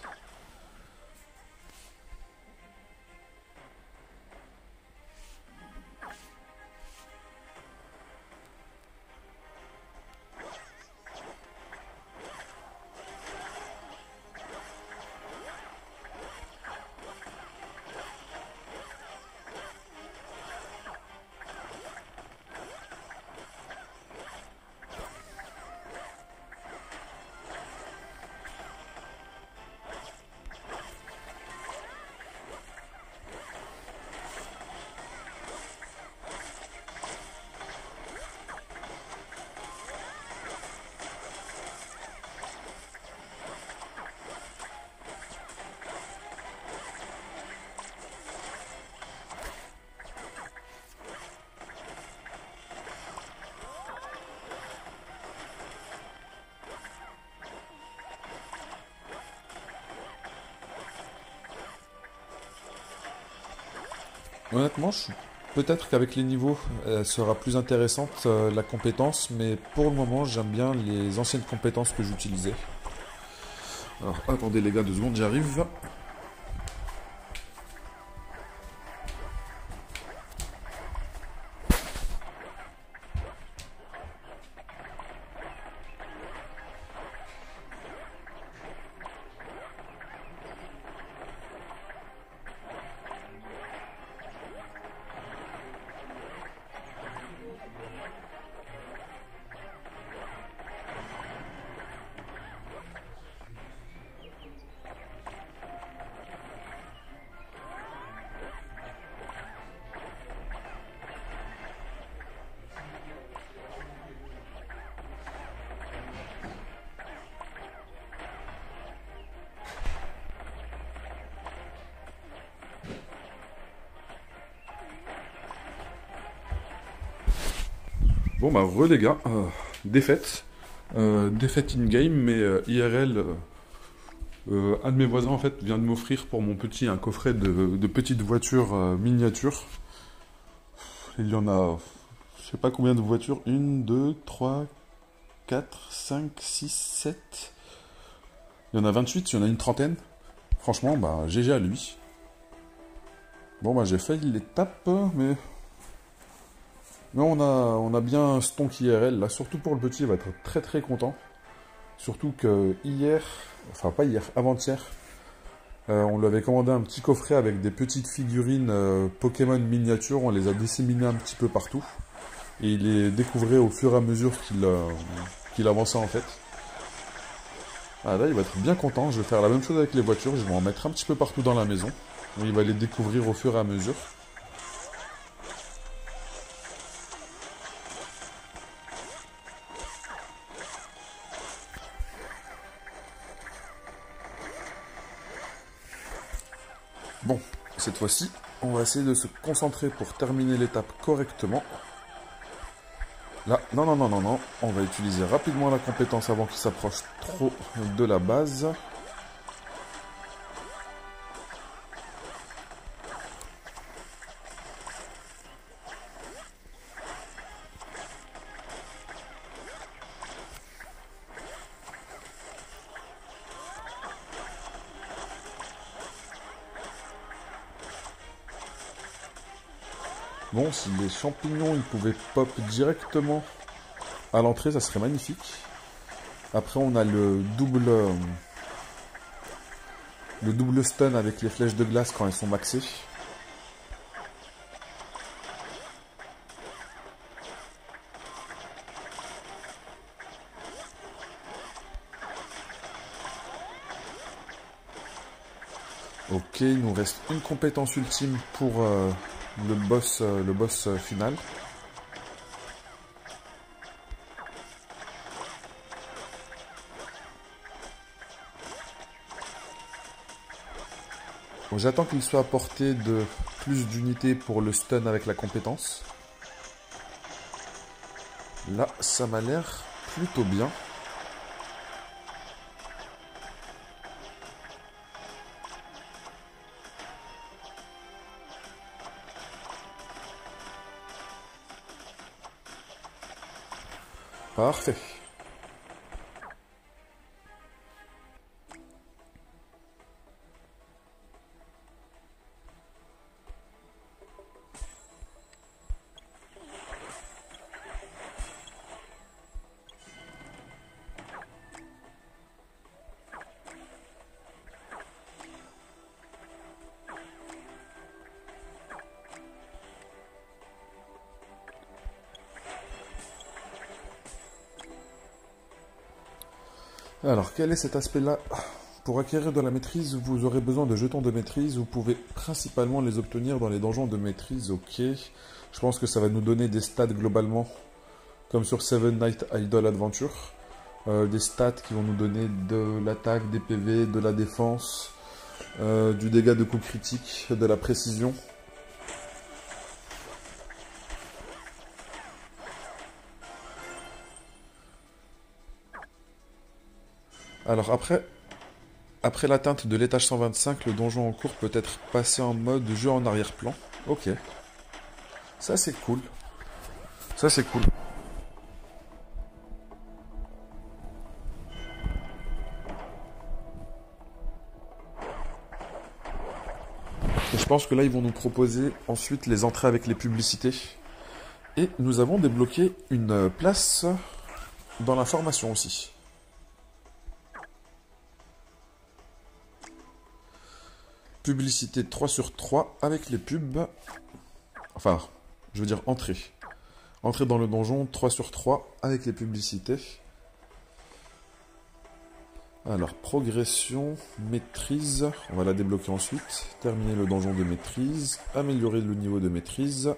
Honnêtement, peut-être qu'avec les niveaux, elle sera plus intéressante la compétence, mais pour le moment, j'aime bien les anciennes compétences que j'utilisais. Alors, attendez les gars, 2 secondes, j'arrive. Bon bah les gars, défaite. Défaite in-game, mais IRL, un de mes voisins en fait vient de m'offrir pour mon petit un coffret de petites voitures miniatures. Il y en a, je sais pas combien de voitures, 1, 2, 3, 4, 5, 6, 7. Il y en a 28, il y en a une trentaine. Franchement, bah GG à lui. Bon bah j'ai failli l'étape, mais on a bien un stonk IRL, là, surtout pour le petit, il va être très très content. Surtout que hier, enfin pas hier, avant-hier, on lui avait commandé un petit coffret avec des petites figurines Pokémon miniatures, on les a disséminées un petit peu partout. Et il les découvrait au fur et à mesure qu'il avançait en fait. Ah là, il va être bien content, je vais faire la même chose avec les voitures, je vais en mettre un petit peu partout dans la maison. Il va les découvrir au fur et à mesure. Bon, cette fois-ci, on va essayer de se concentrer pour terminer l'étape correctement. Là, non, on va utiliser rapidement la compétence avant qu'il s'approche trop de la base. Bon, si les champignons ils pouvaient pop directement à l'entrée, ça serait magnifique. Après, on a le double le double stun avec les flèches de glace quand elles sont maxées. Ok, il nous reste une compétence ultime pour le boss final. Bon, j'attends qu'il soit à portée de plus d'unités pour le stun avec la compétence. Là, ça m'a l'air plutôt bien. Parfait. Alors, quel est cet aspect-là? Pour acquérir de la maîtrise, vous aurez besoin de jetons de maîtrise. Vous pouvez principalement les obtenir dans les donjons de maîtrise. Ok. Je pense que ça va nous donner des stats globalement, comme sur Seven Night Idol Adventure. Des stats qui vont nous donner de l'attaque, des PV, de la défense, du dégât de coup critique, de la précision. Alors après l'atteinte de l'étage 125, le donjon en cours peut être passé en mode jeu en arrière-plan. Ok. Ça c'est cool. Ça c'est cool. Et je pense que là ils vont nous proposer ensuite les entrées avec les publicités. Et nous avons débloqué une place dans la formation aussi. Publicité 3 sur 3 avec les pubs. Enfin, je veux dire entrée. Entrée dans le donjon 3 sur 3 avec les publicités. Alors, progression, maîtrise. On va la débloquer ensuite. Terminer le donjon de maîtrise. Améliorer le niveau de maîtrise.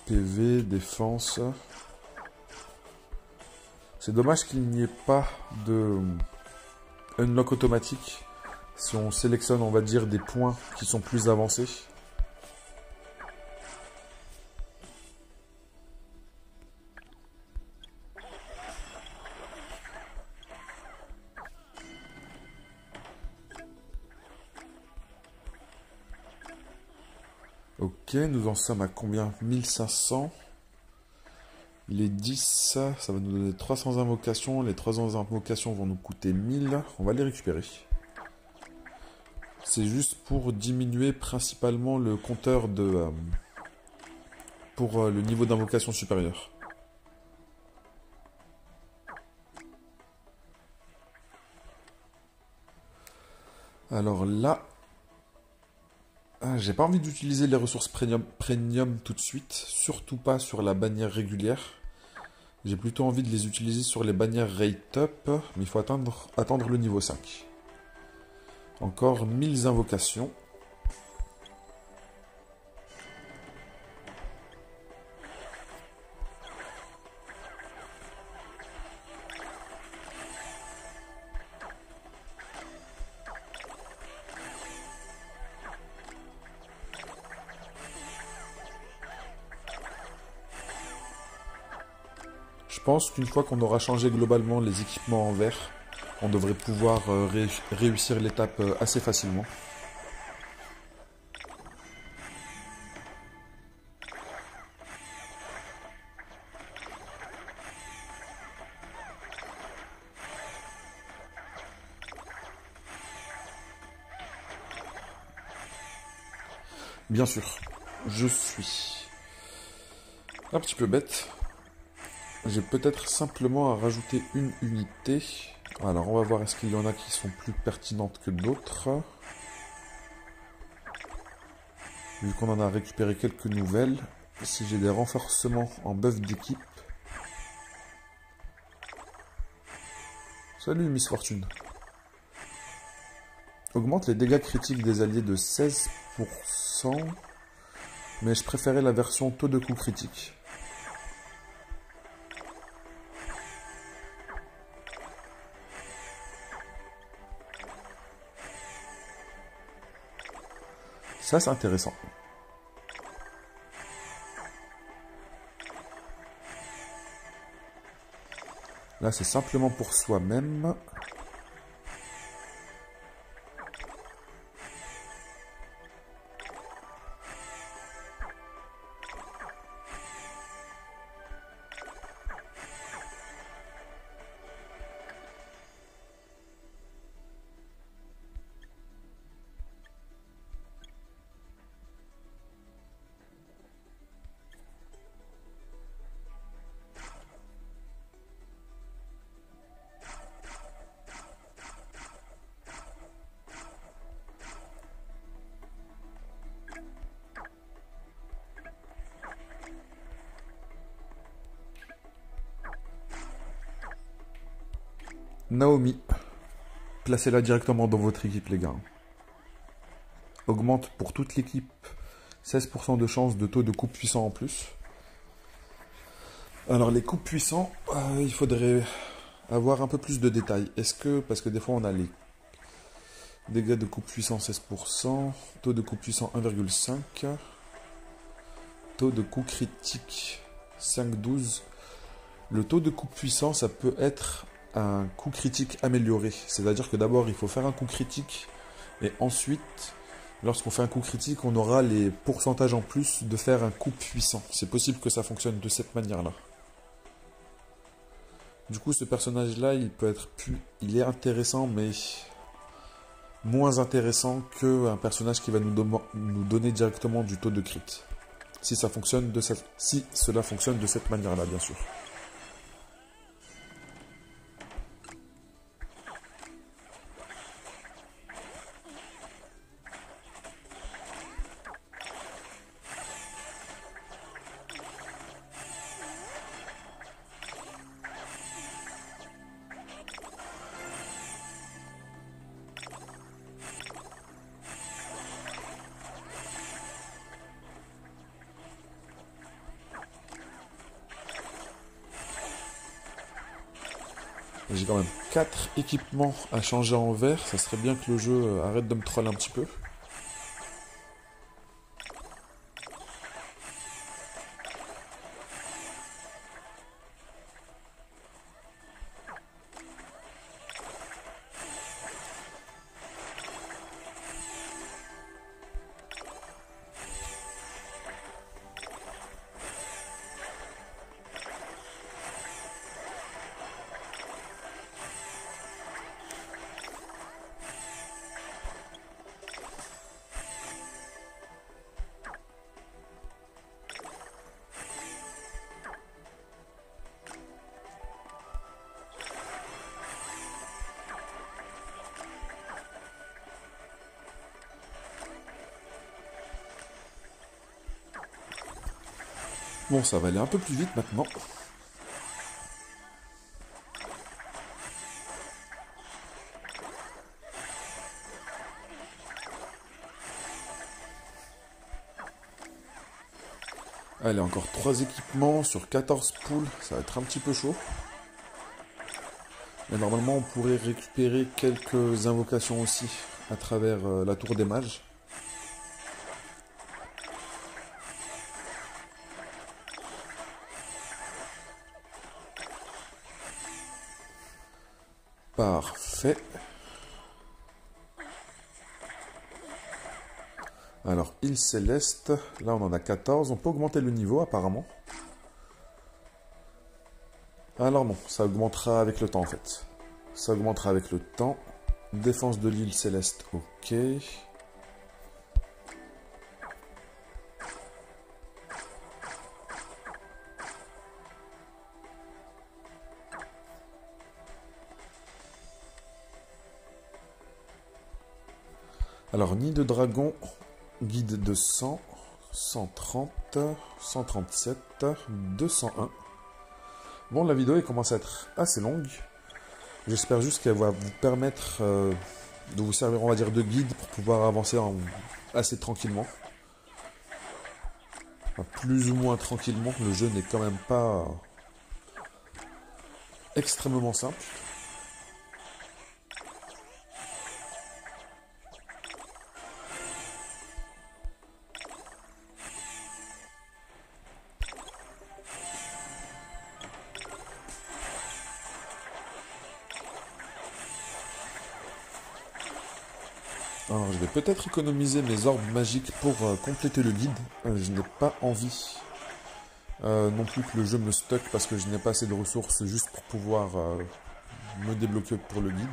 PV, défense. C'est dommage qu'il n'y ait pas de unlock automatique si on sélectionne, on va dire, des points qui sont plus avancés. Ok, nous en sommes à combien? 1500. Les 10, ça va nous donner 300 invocations. Les 300 invocations vont nous coûter 1000. On va les récupérer. C'est juste pour diminuer principalement le compteur de pour le niveau d'invocation supérieur. Alors là, j'ai pas envie d'utiliser les ressources premium tout de suite, surtout pas sur la bannière régulière. J'ai plutôt envie de les utiliser sur les bannières rate up, mais il faut attendre le niveau 5. Encore 1000 invocations. Je pense qu'une fois qu'on aura changé globalement les équipements en vert, on devrait pouvoir réussir l'étape assez facilement. Bien sûr. je suis un petit peu bête. J'ai peut-être simplement à rajouter une unité. Alors on va voir est-ce qu'il y en a qui sont plus pertinentes que d'autres. Vu qu'on en a récupéré quelques nouvelles, si j'ai des renforcements en buff d'équipe. Salut Miss Fortune. Augmente les dégâts critiques des alliés de 16%. Mais je préférais la version taux de coup critique. Ça, c'est intéressant. Là, c'est simplement pour soi-même. Naomi. Placez-la directement dans votre équipe, les gars. Augmente pour toute l'équipe 16% de chance de taux de coupe puissant en plus. Alors les coups puissants, il faudrait avoir un peu plus de détails. Est-ce que, parce que des fois on a les dégâts de coupe puissant 16%, taux de coupe puissant 1,5, taux de coup critique 5,12. Le taux de coup puissant, ça peut être un coup critique amélioré. C'est-à-dire que d'abord il faut faire un coup critique et ensuite, lorsqu'on fait un coup critique, on aura les pourcentages en plus de faire un coup puissant. C'est possible que ça fonctionne de cette manière-là. Du coup, ce personnage-là, il est intéressant, mais moins intéressant qu'un personnage qui va nous donner directement du taux de crit. Si cela fonctionne de cette manière-là, bien sûr. J'ai quand même 4 équipements à changer en vert. Ça serait bien que le jeu arrête de me troller un petit peu. Bon, ça va aller un peu plus vite maintenant. Allez, encore 3 équipements sur 14 poules. Ça va être un petit peu chaud. Mais normalement, on pourrait récupérer quelques invocations aussi à travers la tour des mages. Parfait. Alors, île céleste, là on en a 14. On peut augmenter le niveau apparemment. Alors non, ça augmentera avec le temps en fait. Ça augmentera avec le temps. Défense de l'île céleste, ok. Alors, nid de dragon, guide de 100, 130, 137, 201. Bon, la vidéo elle commence à être assez longue. J'espère juste qu'elle va vous permettre de vous servir, on va dire, de guide pour pouvoir avancer assez tranquillement. Enfin, plus ou moins tranquillement, le jeu n'est quand même pas extrêmement simple. Alors, je vais peut-être économiser mes orbes magiques pour compléter le guide. Je n'ai pas envie non plus que le jeu me stocke parce que je n'ai pas assez de ressources juste pour pouvoir me débloquer pour le guide.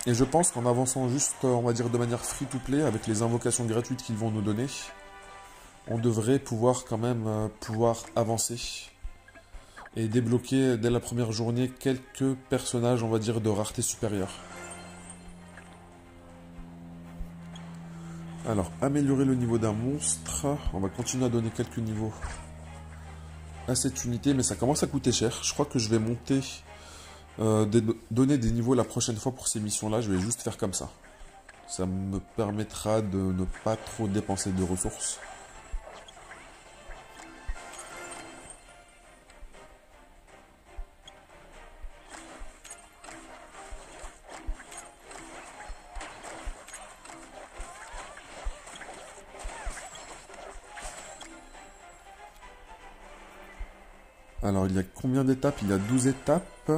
Et je pense qu'en avançant juste, on va dire, de manière free-to-play, avec les invocations gratuites qu'ils vont nous donner, on devrait pouvoir quand même avancer et débloquer dès la première journée quelques personnages, on va dire, de rareté supérieure. Alors, améliorer le niveau d'un monstre. On va continuer à donner quelques niveaux à cette unité, mais ça commence à coûter cher. Je crois que je vais monter... donner des niveaux la prochaine fois pour ces missions-là, je vais juste faire comme ça. Ça me permettra de ne pas trop dépenser de ressources. Alors, il y a combien d'étapes? Il y a 12 étapes.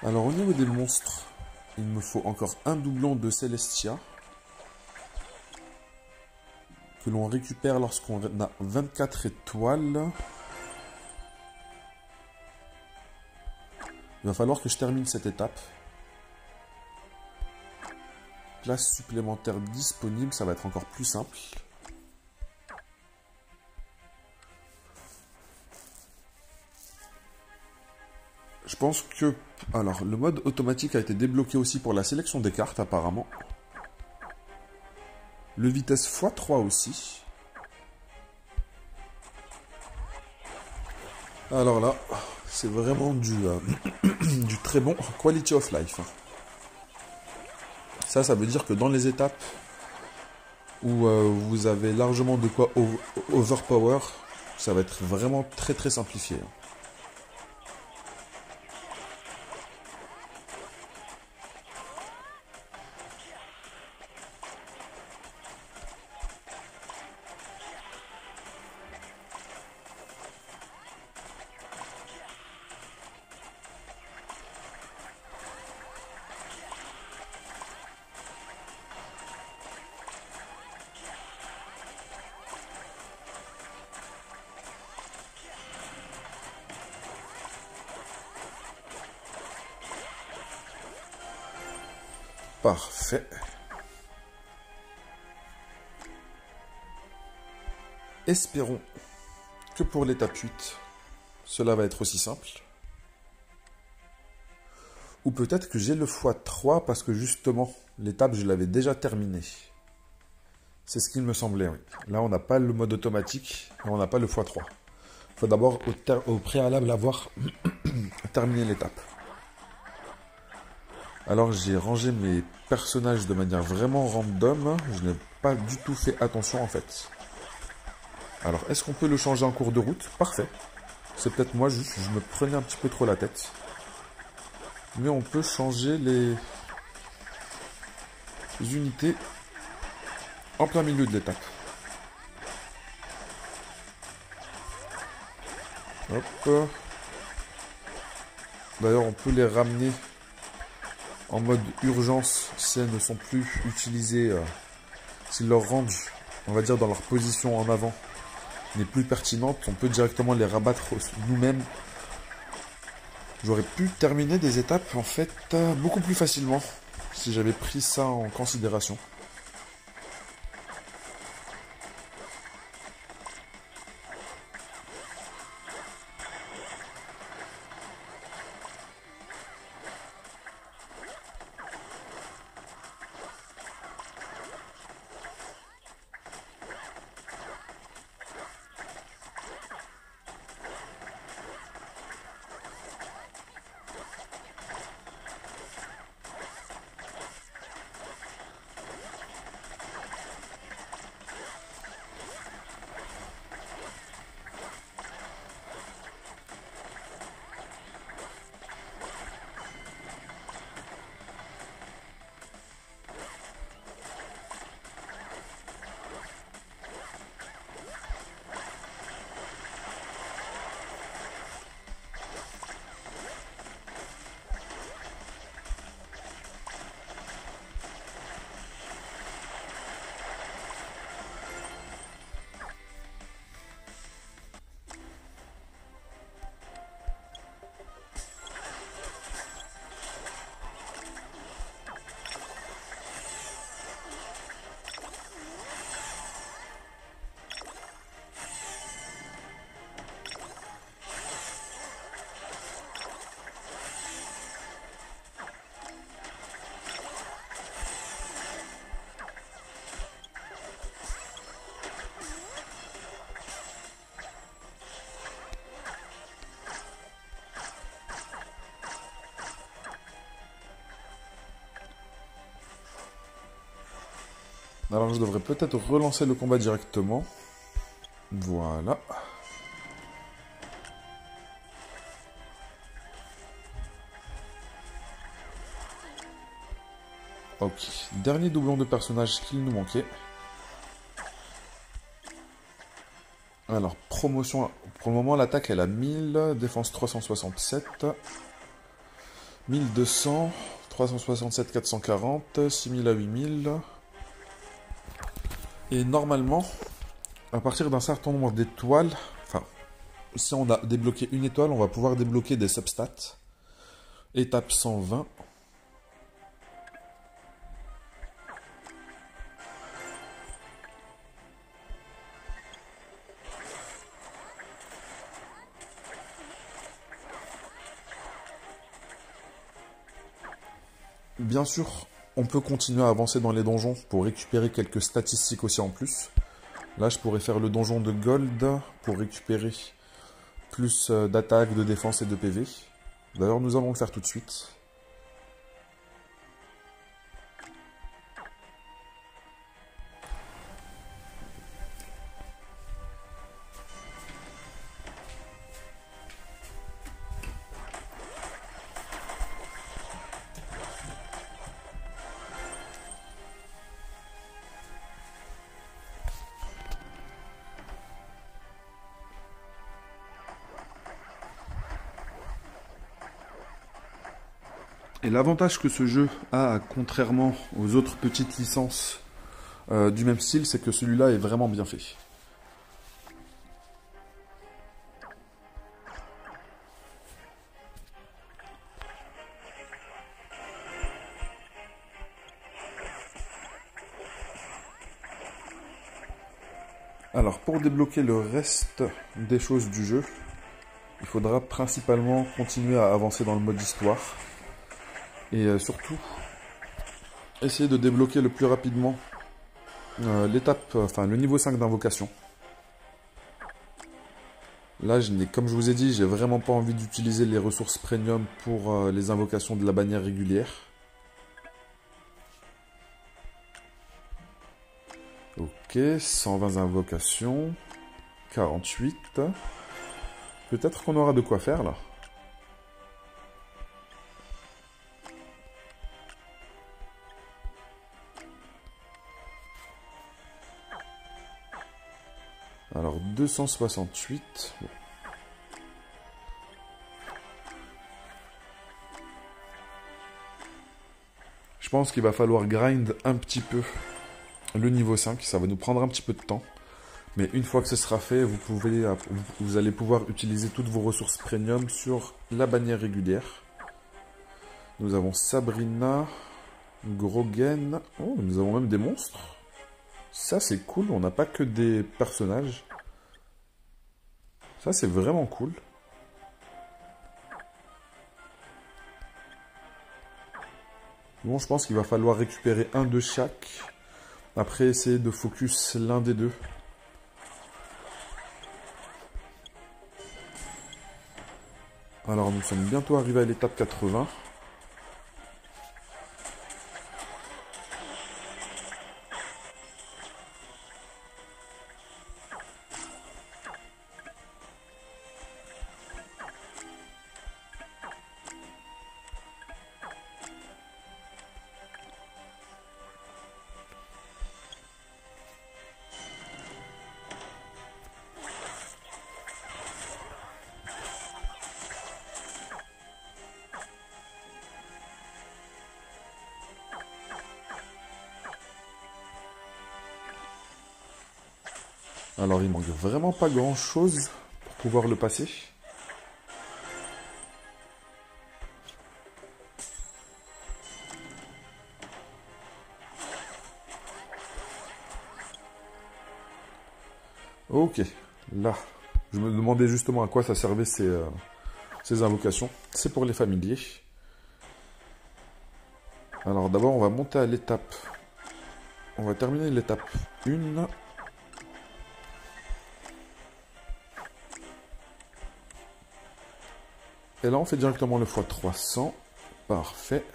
Alors au niveau des monstres, il me faut encore un doublon de Celestia que l'on récupère lorsqu'on a 24 étoiles. Il va falloir que je termine cette étape. Place supplémentaire disponible, ça va être encore plus simple. Je pense que... Alors, le mode automatique a été débloqué aussi pour la sélection des cartes, apparemment. Le vitesse x3 aussi. Alors là, c'est vraiment du très bon quality of life. Ça veut dire que dans les étapes où vous avez largement de quoi overpower, ça va être vraiment très très simplifié. Parfait. Espérons que pour l'étape 8, cela va être aussi simple. Ou peut-être que j'ai le x3 parce que justement, l'étape, je l'avais déjà terminée. C'est ce qu'il me semblait, oui. Là, on n'a pas le mode automatique et on n'a pas le x3. Il faut d'abord au préalable avoir terminé l'étape. Alors j'ai rangé mes personnages de manière vraiment random. Je n'ai pas du tout fait attention en fait. Alors est-ce qu'on peut le changer en cours de route? Parfait. C'est peut-être moi juste, je me prenais un petit peu trop la tête. Mais on peut changer les unités en plein milieu de l'étape. Hop. D'ailleurs on peut les ramener en mode urgence si elles ne sont plus utilisées, si leur range, on va dire dans leur position en avant, n'est plus pertinente, on peut directement les rabattre nous-mêmes. J'aurais pu terminer des étapes en fait beaucoup plus facilement si j'avais pris ça en considération. Alors je devrais peut-être relancer le combat directement. Voilà. Ok, dernier doublon de personnage qu'il nous manquait. Alors, promotion, pour le moment l'attaque elle a 1000, défense 367, 1200, 367, 440, 6000 à 8000. Et normalement, à partir d'un certain nombre d'étoiles, enfin, si on a débloqué une étoile, on va pouvoir débloquer des substats. Étape 120. Bien sûr, on peut continuer à avancer dans les donjons pour récupérer quelques statistiques aussi en plus. Là, je pourrais faire le donjon de Gold pour récupérer plus d'attaque, de défense et de PV. D'ailleurs, nous allons le faire tout de suite. Et l'avantage que ce jeu a, contrairement aux autres petites licences du même style, c'est que celui-là est vraiment bien fait. Alors, pour débloquer le reste des choses du jeu, il faudra principalement continuer à avancer dans le mode histoire. Et surtout, essayer de débloquer le plus rapidement le niveau 5 d'invocation. Là, comme je vous ai dit, j'ai vraiment pas envie d'utiliser les ressources premium pour les invocations de la bannière régulière. Ok, 120 invocations, 48. Peut-être qu'on aura de quoi faire là. Alors 268. Bon. Je pense qu'il va falloir grind un petit peu le niveau 5. Ça va nous prendre un petit peu de temps. Mais une fois que ce sera fait, vous allez pouvoir utiliser toutes vos ressources premium sur la bannière régulière. Nous avons Sabrina, Grogen. Oh, nous avons même des monstres. Ça, c'est cool. On n'a pas que des personnages. Ça, c'est vraiment cool. Bon, je pense qu'il va falloir récupérer un de chaque. Après, essayer de focus l'un des deux. Alors, nous sommes bientôt arrivés à l'étape 80. Alors, il manque vraiment pas grand-chose pour pouvoir le passer. Ok, là, je me demandais justement à quoi ça servait ces invocations. C'est pour les familiers. Alors d'abord, on va monter à l'étape. On va terminer l'étape 1. Et là, on fait directement le x300. Parfait.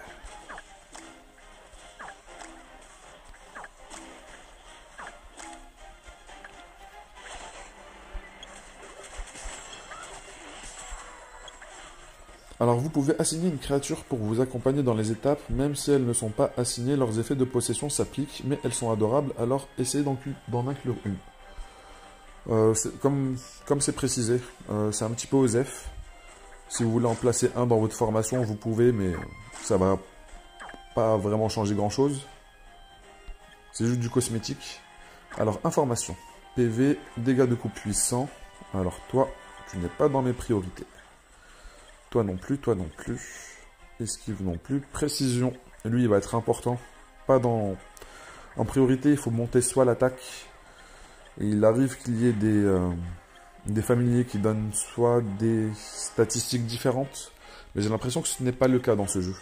Alors, vous pouvez assigner une créature pour vous accompagner dans les étapes, même si elles ne sont pas assignées, leurs effets de possession s'appliquent, mais elles sont adorables, alors essayez d'en inclure une. Comme c'est précisé, c'est un petit peu OSEF. Si vous voulez en placer un dans votre formation, vous pouvez, mais ça va pas vraiment changer grand chose. C'est juste du cosmétique. Alors, information. PV, dégâts de coup puissants. Alors, toi, tu n'es pas dans mes priorités. Toi non plus, toi non plus. Esquive non plus. Précision, lui, il va être important. Pas dans... En priorité, il faut monter soit l'attaque. Et il arrive qu'il y ait des familiers qui donnent soit des statistiques différentes. Mais j'ai l'impression que ce n'est pas le cas dans ce jeu.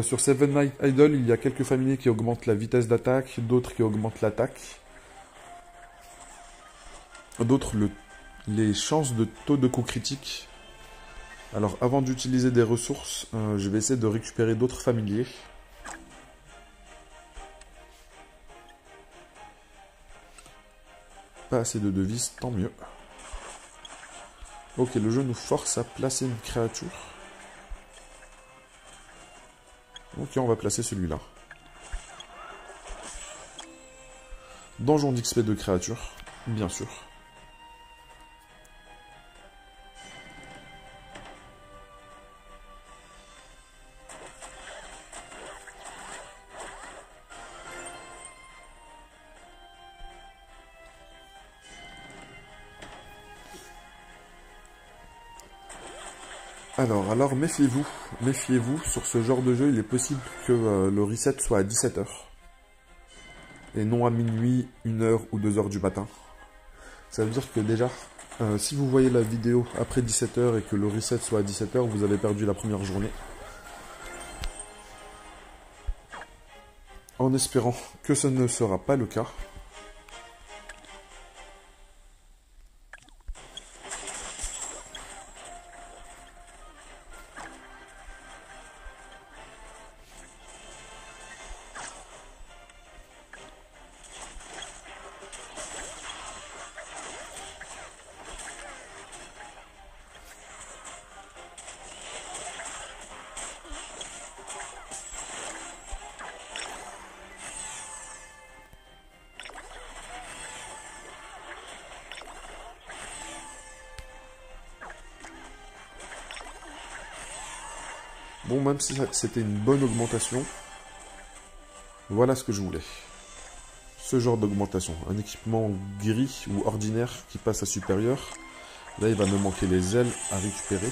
Sur Seven Night Idol, il y a quelques familiers qui augmentent la vitesse d'attaque, d'autres qui augmentent l'attaque. D'autres les chances de taux de coup critique. Alors avant d'utiliser des ressources, je vais essayer de récupérer d'autres familiers. Pas assez de devises, tant mieux. Ok, le jeu nous force à placer une créature. Ok, on va placer celui-là. Donjon d'XP de créature, bien sûr. Alors méfiez-vous, sur ce genre de jeu, il est possible que le reset soit à 17 h. Et non à minuit, 1 h ou 2 h du matin. Ça veut dire que déjà, si vous voyez la vidéo après 17 h et que le reset soit à 17 h, vous avez perdu la première journée. En espérant que ce ne sera pas le cas. bon, même si c'était une bonne augmentation, voilà ce que je voulais. Ce genre d'augmentation. Un équipement gris ou ordinaire qui passe à supérieur. Là, il va me manquer les ailes à récupérer.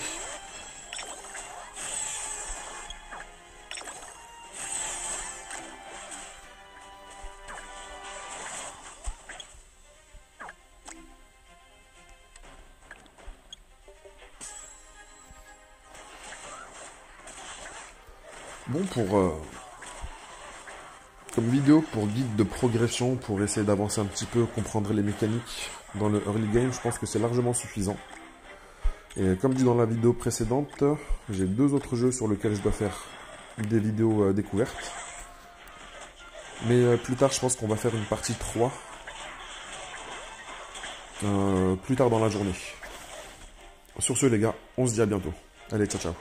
Bon, comme vidéo pour guide de progression, pour essayer d'avancer un petit peu, comprendre les mécaniques dans le early game, je pense que c'est largement suffisant. Et comme dit dans la vidéo précédente, j'ai 2 autres jeux sur lesquels je dois faire des vidéos découvertes. Mais plus tard, je pense qu'on va faire une partie 3. Plus tard dans la journée. Sur ce les gars, on se dit à bientôt. Allez, ciao ciao.